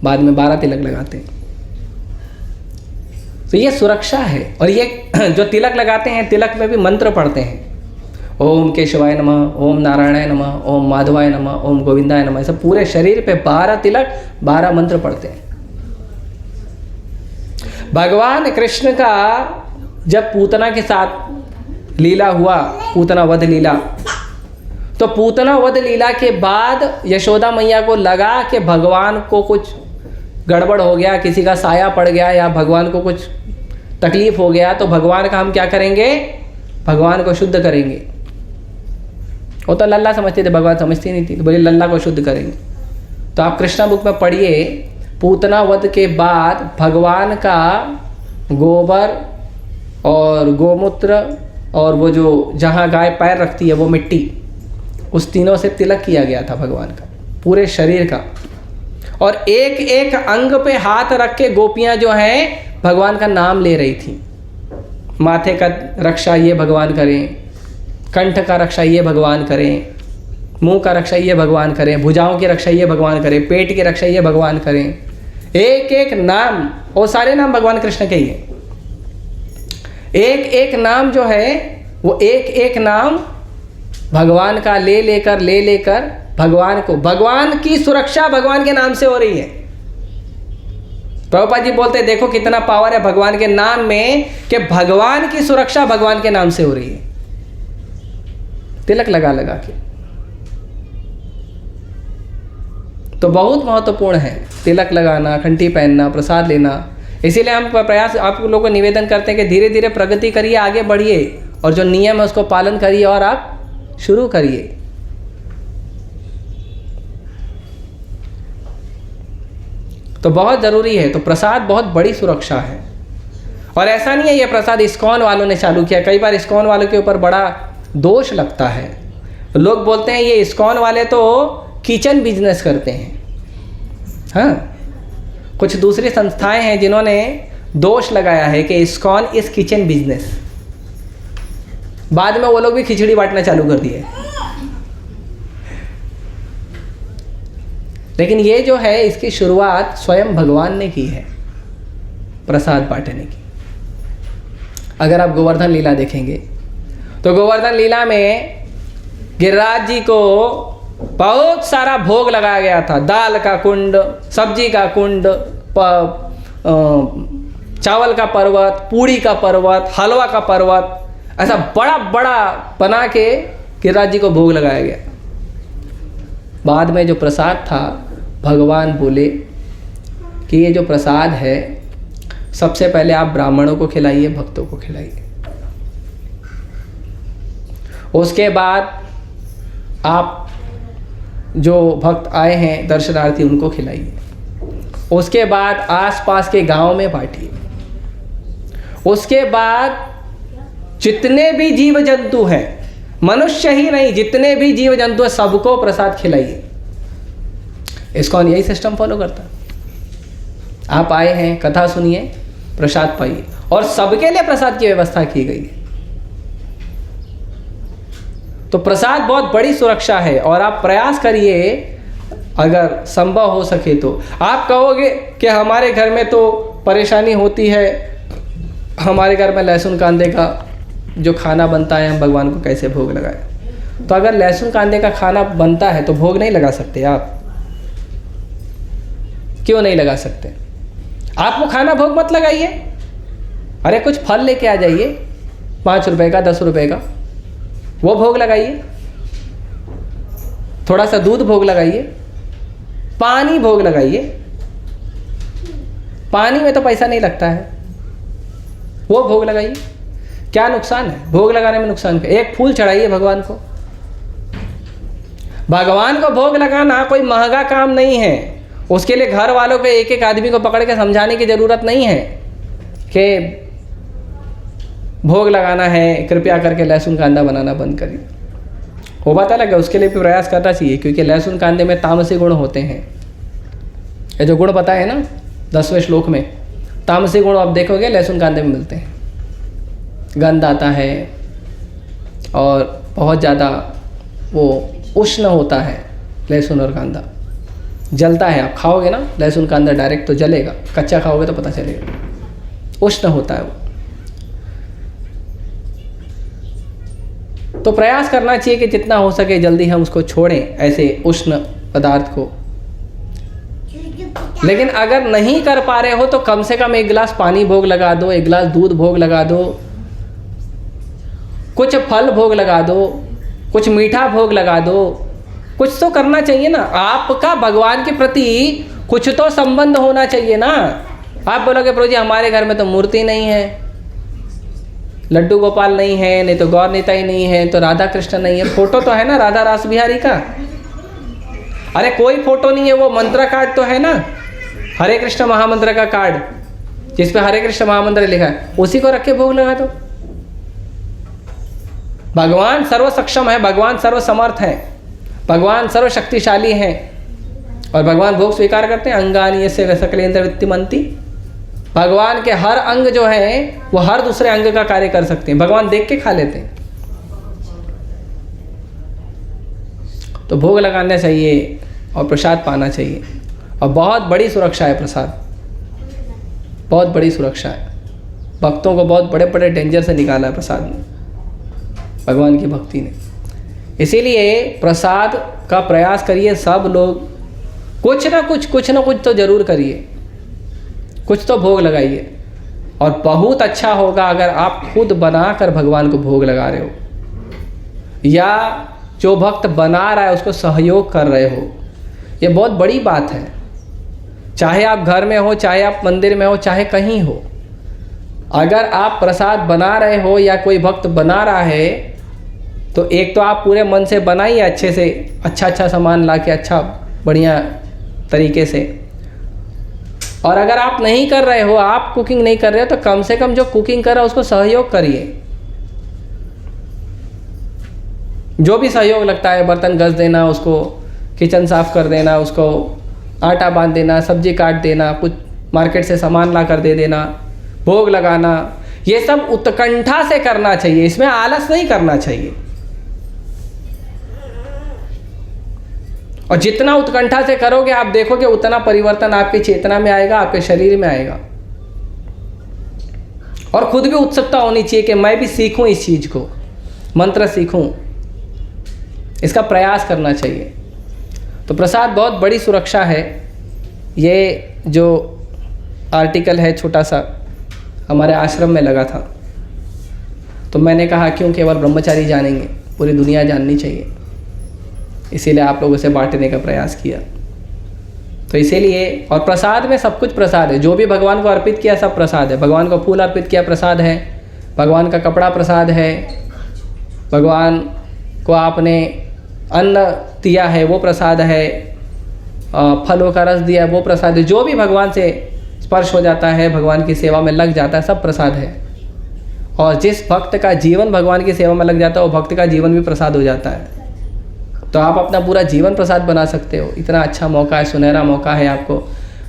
बाद में 12 तिलक लगाते हैं। तो ये सुरक्षा है। और ये जो तिलक लगाते हैं, तिलक में भी मंत्र पढ़ते हैं, ओम केशवाय नमः, ओम नारायणाय नमः, ओम माधवाय नमः, ओम गोविंदाय नमः। ऐसा पूरे शरीर पे 12 तिलक, 12 मंत्र पढ़ते हैं। भगवान कृष्ण का जब पूतना के साथ लीला हुआ, पूतना वध लीला, तो पूतना वध लीला के बाद यशोदा मैया को लगा कि भगवान को कुछ गड़बड़ हो गया, किसी का साया पड़ गया या भगवान को कुछ तकलीफ हो गया, तो भगवान का हम क्या करेंगे, भगवान को शुद्ध करेंगे। वो तो लल्ला समझते थे, भगवान समझती नहीं थी, तो बोले लल्ला को शुद्ध करेंगे। तो आप कृष्णा बुक में पढ़िए, पूतना वध के बाद भगवान का गोबर और गोमूत्र और वो जो जहाँ गाय पैर रखती है वो मिट्टी, उस तीनों से तिलक किया गया था भगवान का, पूरे शरीर का। और एक एक अंग पे हाथ रख के गोपियाँ जो हैं भगवान का नाम ले रही थी। माथे का रक्षा ये भगवान करें, कंठ का रक्षा ये भगवान करें, मुंह का रक्षा ये भगवान करें, भुजाओं की रक्षा ये भगवान करें, पेट की रक्षा ये भगवान करें। एक एक नाम, और सारे नाम भगवान कृष्ण के ही हैं। एक एक नाम जो है वो एक एक नाम भगवान का ले लेकर भगवान को, भगवान की सुरक्षा भगवान के नाम से हो रही है। प्रभुपाद जी बोलते हैं देखो कितना पावर है भगवान के नाम में, कि भगवान की सुरक्षा भगवान के नाम से हो रही है। तिलक लगा लगा के तो बहुत महत्वपूर्ण है तिलक लगाना, घंटी पहनना, प्रसाद लेना। इसीलिए हम प्रयास आप लोगों को निवेदन करते हैं कि धीरे धीरे प्रगति करिए, आगे बढ़िए, और जो नियम है उसको पालन करिए और आप शुरू करिए। तो बहुत ज़रूरी है। तो प्रसाद बहुत बड़ी सुरक्षा है। और ऐसा नहीं है ये प्रसाद इस्कॉन वालों ने चालू किया। कई बार इस्कॉन वालों के ऊपर बड़ा दोष लगता है। लोग बोलते हैं ये इस्कॉन वाले तो किचन बिजनेस करते हैं। हाँ, कुछ दूसरी संस्थाएं हैं जिन्होंने दोष लगाया है कि इस्कॉन इस किचन बिजनेस। बाद में वो लोग भी खिचड़ी बांटना चालू कर दिए। लेकिन ये जो है इसकी शुरुआत स्वयं भगवान ने की है प्रसाद बांटने की। अगर आप गोवर्धन लीला देखेंगे तो गोवर्धन लीला में गिरिराज जी को बहुत सारा भोग लगाया गया था। दाल का कुंड, सब्जी का कुंड, चावल का पर्वत, पूड़ी का पर्वत, हलवा का पर्वत, ऐसा बड़ा बड़ा बना के गिरिराज जी को भोग लगाया गया। बाद में जो प्रसाद था भगवान बोले कि ये जो प्रसाद है सबसे पहले आप ब्राह्मणों को खिलाइए, भक्तों को खिलाइए। उसके बाद आप जो भक्त आए हैं दर्शनार्थी उनको खिलाइए। उसके बाद आसपास के गांव में बांटिए। उसके बाद जितने भी जीव जंतु हैं, मनुष्य ही नहीं जितने भी जीव जंतु हैं सबको प्रसाद खिलाइए। इस्कॉन यही सिस्टम फॉलो करता है। आप आए हैं, कथा सुनिए, प्रसाद पाइए, और सबके लिए प्रसाद की व्यवस्था की गई है। तो प्रसाद बहुत बड़ी सुरक्षा है और आप प्रयास करिए अगर संभव हो सके तो। आप कहोगे कि हमारे घर में तो परेशानी होती है, हमारे घर में लहसुन कांदे का जो खाना बनता है हम भगवान को कैसे भोग लगाएं। तो अगर लहसुन कांदे का खाना बनता है तो भोग नहीं लगा सकते आप? क्यों नहीं लगा सकते? आप वो खाना भोग मत लगाइए। अरे कुछ फल लेके आ जाइए, 5 रुपए का, 10 रुपए का, वो भोग लगाइए। थोड़ा सा दूध भोग लगाइए, पानी भोग लगाइए। पानी में तो पैसा नहीं लगता है, वो भोग लगाइए। क्या नुकसान है भोग लगाने में? नुकसान क्या? एक फूल चढ़ाइए भगवान को। भगवान को भोग लगाना कोई महंगा काम नहीं है। उसके लिए घर वालों के एक एक आदमी को पकड़ के समझाने की ज़रूरत नहीं है कि भोग लगाना है, कृपया करके लहसुन कांदा बनाना बंद करिए। वो बात अलग है, उसके लिए भी प्रयास करना चाहिए, क्योंकि लहसुन कांदे में तामसी गुण होते हैं। ये जो गुण पता है ना 10वें श्लोक में, तामसी गुण आप देखोगे लहसुन कांदे में मिलते हैं। गंध आता है और बहुत ज़्यादा वो उष्ण होता है लहसुन और कांदा, जलता है। आप खाओगे ना लहसुन कांदा डायरेक्ट तो जलेगा, कच्चा खाओगे तो पता चलेगा, उष्ण होता है वो। तो प्रयास करना चाहिए कि जितना हो सके जल्दी हम उसको छोड़ें ऐसे उष्ण पदार्थ को। लेकिन अगर नहीं कर पा रहे हो तो कम से कम 1 गिलास पानी भोग लगा दो, 1 गिलास दूध भोग लगा दो, कुछ फल भोग लगा दो, कुछ मीठा भोग लगा दो। कुछ तो करना चाहिए ना। आपका भगवान के प्रति कुछ तो संबंध होना चाहिए ना। आप बोलोगे प्रभु जी हमारे घर में तो मूर्ति नहीं है, लड्डू गोपाल नहीं है, नहीं तो गौर निताई नहीं है, तो राधा कृष्ण नहीं है। फोटो तो है ना राधा रास बिहारी का। अरे कोई फोटो नहीं है, वो मंत्र कार्ड तो है ना, हरे कृष्ण महामंत्र का कार्ड जिस पे हरे कृष्ण महामंत्र लिखा है, उसी को रख के भोग लगा दो। भगवान सर्व सक्षम है, भगवान सर्व समर्थ है, भगवान सर्वशक्तिशाली हैं और भगवान भोग स्वीकार करते हैं। अंगानि यस्य सकलेन्द्र वित्तिमंती। भगवान के हर अंग जो है वो हर दूसरे अंग का कार्य कर सकते हैं। भगवान देख के खा लेते हैं। तो भोग लगाना चाहिए और प्रसाद पाना चाहिए। और बहुत बड़ी सुरक्षा है प्रसाद, बहुत बड़ी सुरक्षा है। भक्तों को बहुत बड़े बड़े डेंजर से निकाला है प्रसाद ने, भगवान की भक्ति ने। इसीलिए प्रसाद का प्रयास करिए सब लोग, कुछ ना कुछ तो जरूर करिए, कुछ तो भोग लगाइए। और बहुत अच्छा होगा अगर आप खुद बनाकर भगवान को भोग लगा रहे हो, या जो भक्त बना रहा है उसको सहयोग कर रहे हो। ये बहुत बड़ी बात है। चाहे आप घर में हो, चाहे आप मंदिर में हो, चाहे कहीं हो, अगर आप प्रसाद बना रहे हो या कोई भक्त बना रहा है, तो एक तो आप पूरे मन से बनाइए, अच्छे से अच्छा सामान ला के, अच्छा बढ़िया तरीके से। और अगर आप नहीं कर रहे हो, आप कुकिंग नहीं कर रहे हो, तो कम से कम जो कुकिंग कर रहा है उसको सहयोग करिए। जो भी सहयोग लगता है, बर्तन घस देना, उसको किचन साफ कर देना, उसको आटा बांध देना, सब्जी काट देना, कुछ मार्केट से सामान ला कर दे देना, भोग लगाना, ये सब उत्कंठा से करना चाहिए, इसमें आलस नहीं करना चाहिए। और जितना उत्कंठा से करोगे आप देखोगे उतना परिवर्तन आपकी चेतना में आएगा, आपके शरीर में आएगा। और खुद भी उत्सुकता होनी चाहिए कि मैं भी सीखूं इस चीज को, मंत्र सीखूं, इसका प्रयास करना चाहिए। तो प्रसाद बहुत बड़ी सुरक्षा है। ये जो आर्टिकल है छोटा सा हमारे आश्रम में लगा था, तो मैंने कहा क्यों केवल ब्रह्मचारी जानेंगे, पूरी दुनिया जाननी चाहिए, इसीलिए आप लोगों से बांटने का प्रयास किया। तो इसीलिए, और प्रसाद में सब कुछ प्रसाद है, जो भी भगवान को अर्पित किया सब प्रसाद है। भगवान को फूल अर्पित किया प्रसाद है, भगवान का कपड़ा प्रसाद है, भगवान को आपने अन्न दिया है वो प्रसाद है, फलों का रस दिया है वो प्रसाद है। जो भी भगवान से स्पर्श हो जाता है, भगवान की सेवा में लग जाता है, सब प्रसाद है। और जिस भक्त का जीवन भगवान की सेवा में लग जाता है, वो भक्त का जीवन भी प्रसाद हो जाता है। तो आप अपना पूरा जीवन प्रसाद बना सकते हो। इतना अच्छा मौका है, सुनहरा मौका है आपको।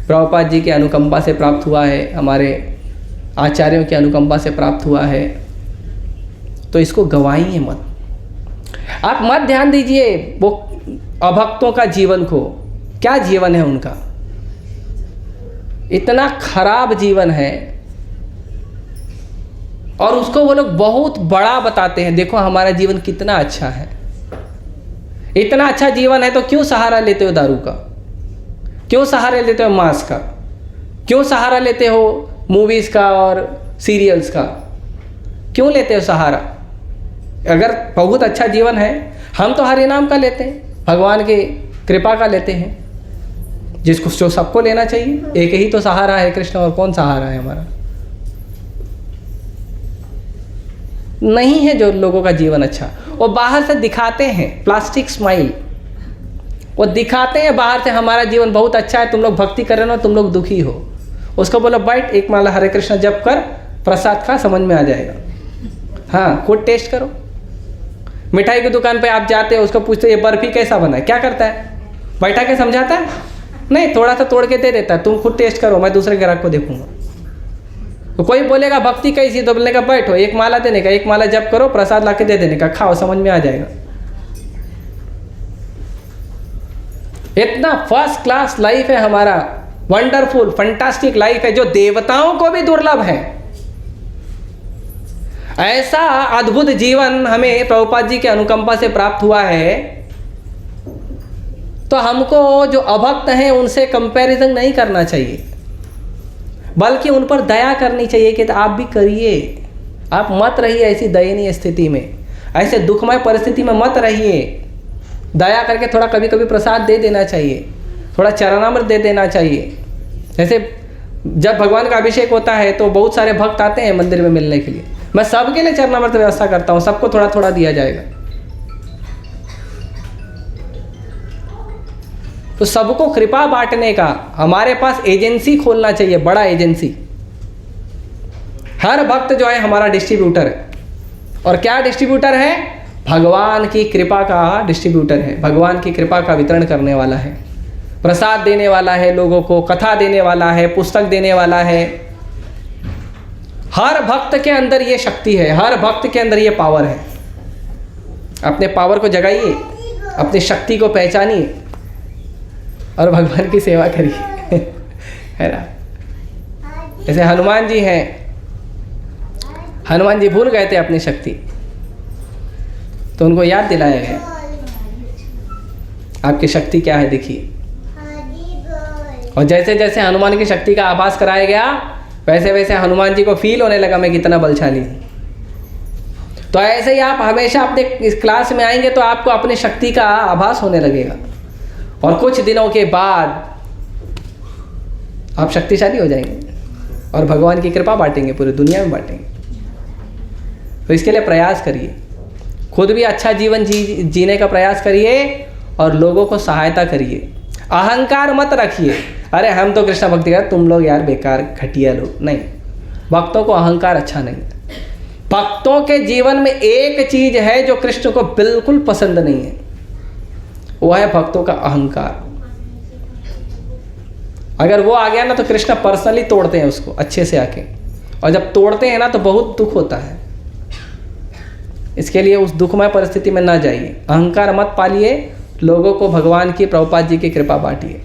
प्रभुपाद जी की अनुकंपा से प्राप्त हुआ है, हमारे आचार्यों की अनुकंपा से प्राप्त हुआ है, तो इसको गंवाइए मत। आप मत ध्यान दीजिए वो अभक्तों का जीवन को, क्या जीवन है उनका, इतना खराब जीवन है, और उसको वो लोग बहुत बड़ा बताते हैं, देखो हमारा जीवन कितना अच्छा है। इतना अच्छा जीवन है तो क्यों सहारा लेते हो दारू का, क्यों सहारा लेते हो मांस का, क्यों सहारा लेते हो मूवीज का और सीरियल्स का, क्यों लेते हो सहारा? अगर बहुत अच्छा जीवन है, हम तो हरि नाम का लेते हैं, भगवान की कृपा का लेते हैं, जिसको जो सबको लेना चाहिए। एक ही तो सहारा है कृष्ण, और कौन सहारा है हमारा? नहीं है जो लोगों का जीवन अच्छा। वो बाहर से दिखाते हैं प्लास्टिक स्माइल, वो दिखाते हैं बाहर से हमारा जीवन बहुत अच्छा है, तुम लोग भक्ति कर रहे हो, तुम लोग दुखी हो। उसको बोलो बैठ एक माला हरे कृष्ण जप कर, प्रसाद खा, समझ में आ जाएगा। हाँ, खुद टेस्ट करो। मिठाई की दुकान पे आप जाते हो, उसको पूछते हो ये बर्फी कैसा बना है, क्या करता है? बैठा के समझाता है? नहीं, थोड़ा सा तोड़ के दे देता है, तुम खुद टेस्ट करो, मैं दूसरे ग्राहक को देखूंगा। तो कोई बोलेगा भक्ति कैसी, तो बोलने का बैठो, एक माला देने का, एक माला जप करो, प्रसाद लाके दे देने का, खाओ, समझ में आ जाएगा। इतना फर्स्ट क्लास लाइफ है हमारा, वंडरफुल फंटास्टिक लाइफ है, जो देवताओं को भी दुर्लभ है। ऐसा अद्भुत जीवन हमें प्रभुपाद जी के अनुकंपा से प्राप्त हुआ है। तो हमको जो अभक्त हैं उनसे कंपैरिजन नहीं करना चाहिए, बल्कि उन पर दया करनी चाहिए कि आप भी करिए। आप मत रहिए ऐसी दयनीय स्थिति में, ऐसे दुखमय परिस्थिति में मत रहिए। दया करके थोड़ा कभी कभी प्रसाद दे देना चाहिए, थोड़ा चरणामृत दे देना चाहिए। जैसे जब भगवान का अभिषेक होता है तो बहुत सारे भक्त आते हैं मंदिर में मिलने के लिए, मैं सबके लिए चरणामृत व्यवस्था करता हूँ, सबको थोड़ा थोड़ा दिया जाएगा। तो सबको कृपा बांटने का हमारे पास एजेंसी खोलना चाहिए, बड़ा एजेंसी। हर भक्त जो है हमारा डिस्ट्रीब्यूटर है। और क्या डिस्ट्रीब्यूटर है? भगवान की कृपा का डिस्ट्रीब्यूटर है, भगवान की कृपा का वितरण करने वाला है, प्रसाद देने वाला है, लोगों को कथा देने वाला है, पुस्तक देने वाला है। हर भक्त के अंदर ये शक्ति है, हर भक्त के अंदर ये पावर है। अपने पावर को जगाइए, अपनी शक्ति को पहचानिए और भगवान की सेवा करिए, है ना। जैसे हनुमान जी हैं, हनुमान जी भूल गए थे अपनी शक्ति, तो उनको याद दिलाया गया आपकी शक्ति क्या है देखिए। और जैसे जैसे हनुमान की शक्ति का आभास कराया गया वैसे वैसे हनुमान जी को फील होने लगा मैं कितना बलशाली हूँ। तो ऐसे ही आप हमेशा अपने इस क्लास में आएंगे तो आपको अपनी शक्ति का आभास होने लगेगा और कुछ दिनों के बाद आप शक्तिशाली हो जाएंगे और भगवान की कृपा बांटेंगे, पूरी दुनिया में बांटेंगे। तो इसके लिए प्रयास करिए, खुद भी अच्छा जीवन जीने का प्रयास करिए और लोगों को सहायता करिए। अहंकार मत रखिए, अरे हम तो कृष्ण भक्ति कर, तुम लोग यार बेकार घटिया लोग। नहीं, भक्तों को अहंकार अच्छा नहीं है। भक्तों के जीवन में एक चीज है जो कृष्ण को बिल्कुल पसंद नहीं है, वो है भक्तों का अहंकार। अगर वो आ गया ना तो कृष्ण पर्सनली तोड़ते हैं उसको अच्छे से आके, और जब तोड़ते हैं ना तो बहुत दुख होता है। इसके लिए उस दुखमय परिस्थिति में ना जाइए, अहंकार मत पालिए, लोगों को भगवान की, प्रभुपाद जी की कृपा बांटिए।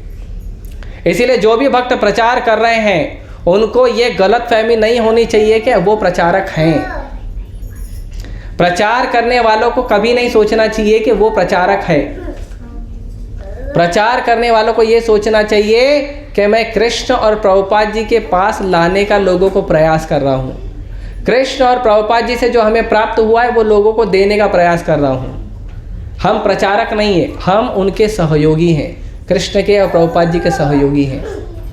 इसीलिए जो भी भक्त प्रचार कर रहे हैं उनको ये गलत फहमी नहीं होनी चाहिए कि वो प्रचारक हैं। प्रचार करने वालों को कभी नहीं सोचना चाहिए कि वो प्रचारक है। प्रचार करने वालों को ये सोचना चाहिए कि मैं कृष्ण और प्रभुपाद जी के पास लाने का लोगों को प्रयास कर रहा हूँ। कृष्ण और प्रभुपाद जी से जो हमें प्राप्त हुआ है वो लोगों को देने का प्रयास कर रहा हूँ। हम प्रचारक नहीं है, हम उनके सहयोगी हैं, कृष्ण के और प्रभुपाद जी के सहयोगी हैं,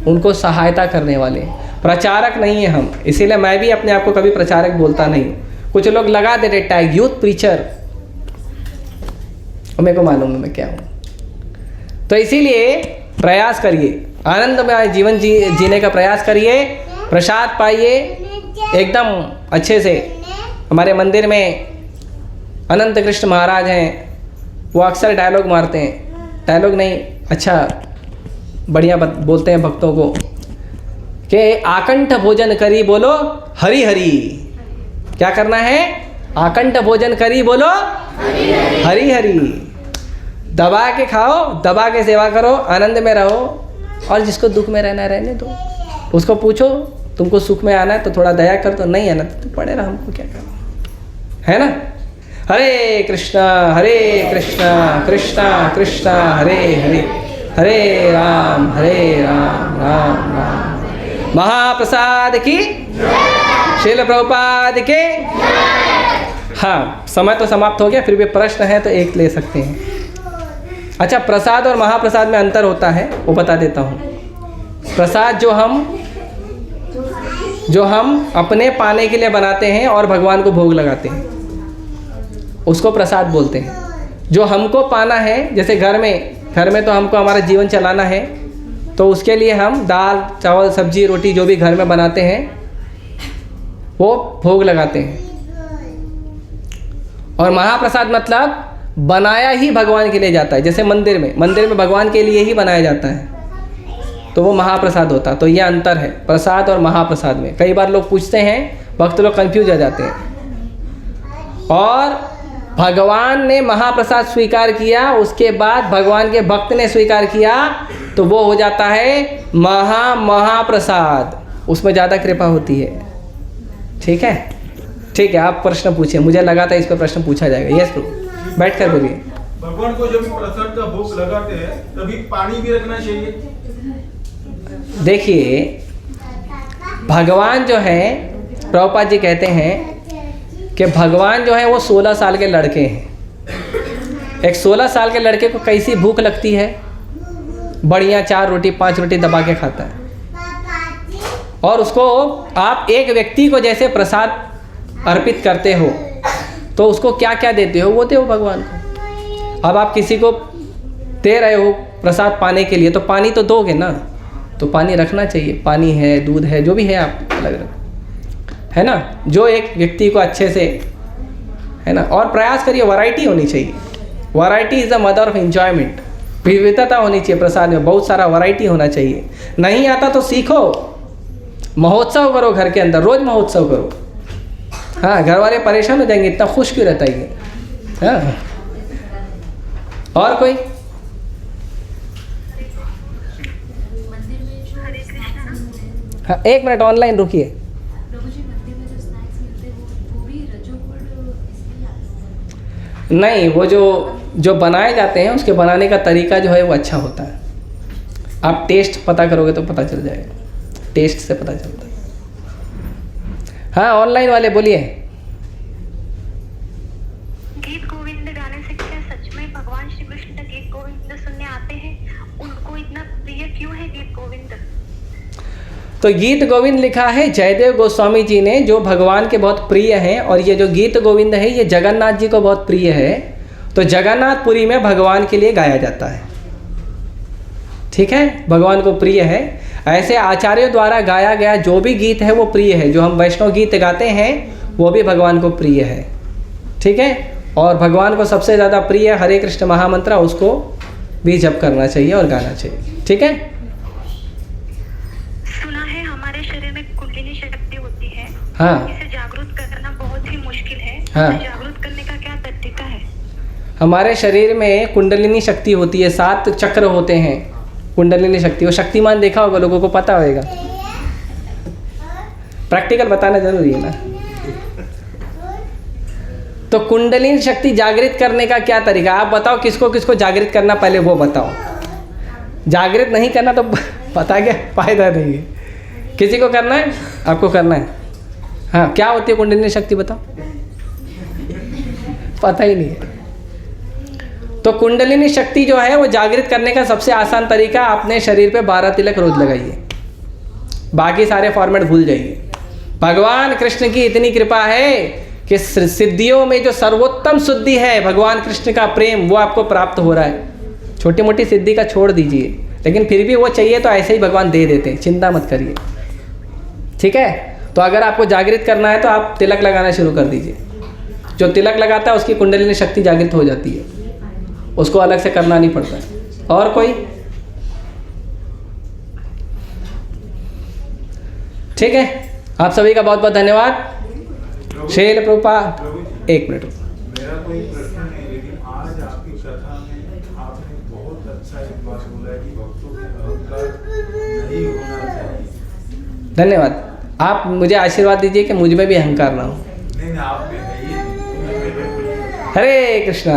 उनको सहायता करने वाले, प्रचारक नहीं है हम। इसीलिए मैं भी अपने आप को कभी प्रचारक बोलता नहीं। कुछ लोग लगा देते टैग यूथ प्रीचर, मेरे को मालूम है मैं क्या हूँ। तो इसीलिए प्रयास करिए, आनंदमय जीवन जीने का प्रयास करिए, प्रसाद पाइए एकदम अच्छे से। हमारे मंदिर में अनंत कृष्ण महाराज हैं, वो अक्सर डायलॉग मारते हैं, डायलॉग नहीं अच्छा बढ़िया बोलते हैं भक्तों को कि आकंठ भोजन करी बोलो हरि हरि। क्या करना है? आकंठ भोजन करी बोलो हरि हरि। दबा के खाओ, दबा के सेवा करो, आनंद में रहो, और जिसको दुख में रहना है रहने दो। उसको पूछो तुमको सुख में आना है तो थोड़ा दया कर, तो नहीं आना तो पड़े रहा, हमको क्या करना है ना। हरे कृष्णा कृष्णा कृष्णा हरे हरे, हरे राम राम राम। महाप्रसाद की श्रील प्रभुपाद के। हाँ, समय तो समाप्त हो गया, फिर भी प्रश्न है तो एक ले सकते हैं। अच्छा, प्रसाद और महाप्रसाद में अंतर होता है, वो बता देता हूँ। प्रसाद जो हम अपने पाने के लिए बनाते हैं और भगवान को भोग लगाते हैं, उसको प्रसाद बोलते हैं। जो हमको पाना है, जैसे घर में तो हमको हमारा जीवन चलाना है, तो उसके लिए हम दाल चावल सब्जी रोटी जो भी घर में बनाते हैं वो भोग लगाते हैं। और महाप्रसाद मतलब बनाया ही भगवान के लिए जाता है। जैसे मंदिर में भगवान के लिए ही बनाया जाता है, तो वो महाप्रसाद होता है। तो ये अंतर है प्रसाद और महाप्रसाद में। कई बार लोग पूछते हैं, भक्त लोग कंफ्यूज हो जाते हैं। और भगवान ने महाप्रसाद स्वीकार किया, उसके बाद भगवान के भक्त ने स्वीकार किया, तो वो हो जाता है महाप्रसाद, उसमें ज़्यादा कृपा होती है। ठीक है, ठीक है, आप प्रश्न पूछिए। मुझे लगा था इस पर प्रश्न पूछा जाएगा। यस प्रभु, बैठ कर बोलिए। भगवान को जब प्रसाद का भोग लगाते हैं तभी पानी भी रखना चाहिए? देखिए, भगवान जो है, प्रभुपाद जी कहते हैं कि भगवान जो है वो 16 साल के लड़के हैं। एक 16 साल के लड़के को कैसी भूख लगती है, बढ़िया 4 रोटी 5 रोटी दबा के खाता है। और उसको आप एक व्यक्ति को जैसे प्रसाद अर्पित करते हो तो उसको क्या क्या देते हो, वो दे हो भगवान को। अब आप किसी को दे रहे हो प्रसाद पाने के लिए, तो पानी तो दोगे ना, तो पानी रखना चाहिए। पानी है, दूध है, जो भी है आप अलग अलग, है ना, जो एक व्यक्ति को अच्छे से, है ना। और प्रयास करिए, वैरायटी होनी चाहिए। Variety is the mother of enjoyment. विविधता होनी चाहिए प्रसाद में, बहुत सारा वैरायटी होना चाहिए। नहीं आता तो सीखो, महोत्सव करो घर के अंदर, रोज महोत्सव करो। हाँ, घर वाले परेशान हो जाएंगे, इतना खुश क्यों रहता है। हाँ, और कोई? हाँ, 1 मिनट ऑनलाइन रुकिए। नहीं, वो जो जो बनाए जाते हैं उसके बनाने का तरीका जो है वो अच्छा होता है। आप टेस्ट पता करोगे तो पता चल जाएगा, टेस्ट से पता चलता है। हाँ ऑनलाइन वाले बोलिए। गीत गोविंद गाने से क्या सच में भगवान श्री कृष्ण गीत गोविंद सुनने आते हैं? उनको इतना प्रिय क्यों है गीत गोविंद? तो गीत गोविंद लिखा है जयदेव गोस्वामी जी ने, जो भगवान के बहुत प्रिय हैं। और ये जो गीत गोविंद है ये जगन्नाथ जी को बहुत प्रिय है, तो जगन्नाथपुरी में भगवान के लिए गाया जाता है। ठीक है, भगवान को प्रिय है। ऐसे आचार्यों द्वारा गाया गया जो भी गीत है वो प्रिय है। जो हम वैष्णव गीत गाते हैं वो भी भगवान को प्रिय है। ठीक है, और भगवान को सबसे ज़्यादा प्रिय हरे कृष्ण महामंत्र, उसको भी जप करना चाहिए और गाना चाहिए। ठीक है, सुना है हमारे शरीर में कुंडलिनी शक्ति होती है। हाँ। इसे जागरूक करना बहुत ही मुश्किल है। हाँ। इसे जागरूक करने का क्या तरीका है? हमारे शरीर में कुंडलिनी शक्ति होती है, 7 चक्र होते हैं कुंडलिनी शक्ति। वो शक्तिमान देखा होगा, लोगों को पता होगा। प्रैक्टिकल बताना जरूरी है ना। तो कुंडलिनी शक्ति जागृत करने का क्या तरीका, आप बताओ किसको किसको जागृत करना, पहले वो बताओ। जागृत नहीं करना तो पता क्या फायदा नहीं है। किसी को करना है, आपको करना है। हाँ, क्या होती है कुंडलिनी शक्ति बताओ, पता ही नहीं है। तो कुंडलिनी शक्ति जो है वो जागृत करने का सबसे आसान तरीका, अपने शरीर पे 12 तिलक रोज लगाइए, बाकी सारे फॉर्मेट भूल जाइए। भगवान कृष्ण की इतनी कृपा है कि सिद्धियों में जो सर्वोत्तम सिद्धि है भगवान कृष्ण का प्रेम, वो आपको प्राप्त हो रहा है। छोटी मोटी सिद्धि का छोड़ दीजिए, लेकिन फिर भी वो चाहिए तो ऐसे ही भगवान दे देते हैं, चिंता मत करिए। ठीक है, तो अगर आपको जागृत करना है तो आप तिलक लगाना शुरू कर दीजिए। जो तिलक लगाता है उसकी कुंडलिनी शक्ति जागृत हो जाती है, उसको अलग से करना नहीं पड़ता है। और कोई? ठीक है, आप सभी का बहुत बहुत धन्यवाद। श्रील प्रभुपाद, एक मिनट। मेरा कोई प्रश्न नहीं, लेकिन आज आपकी कथा में आपने बहुत अच्छा एक बात बोला है कि भक्तों के अहंकार नहीं होना चाहिए। धन्यवाद। आप मुझे आशीर्वाद दीजिए कि मुझ में भी अहंकार ना हो। नहीं, आप में है ही नहीं। हरे कृष्णा।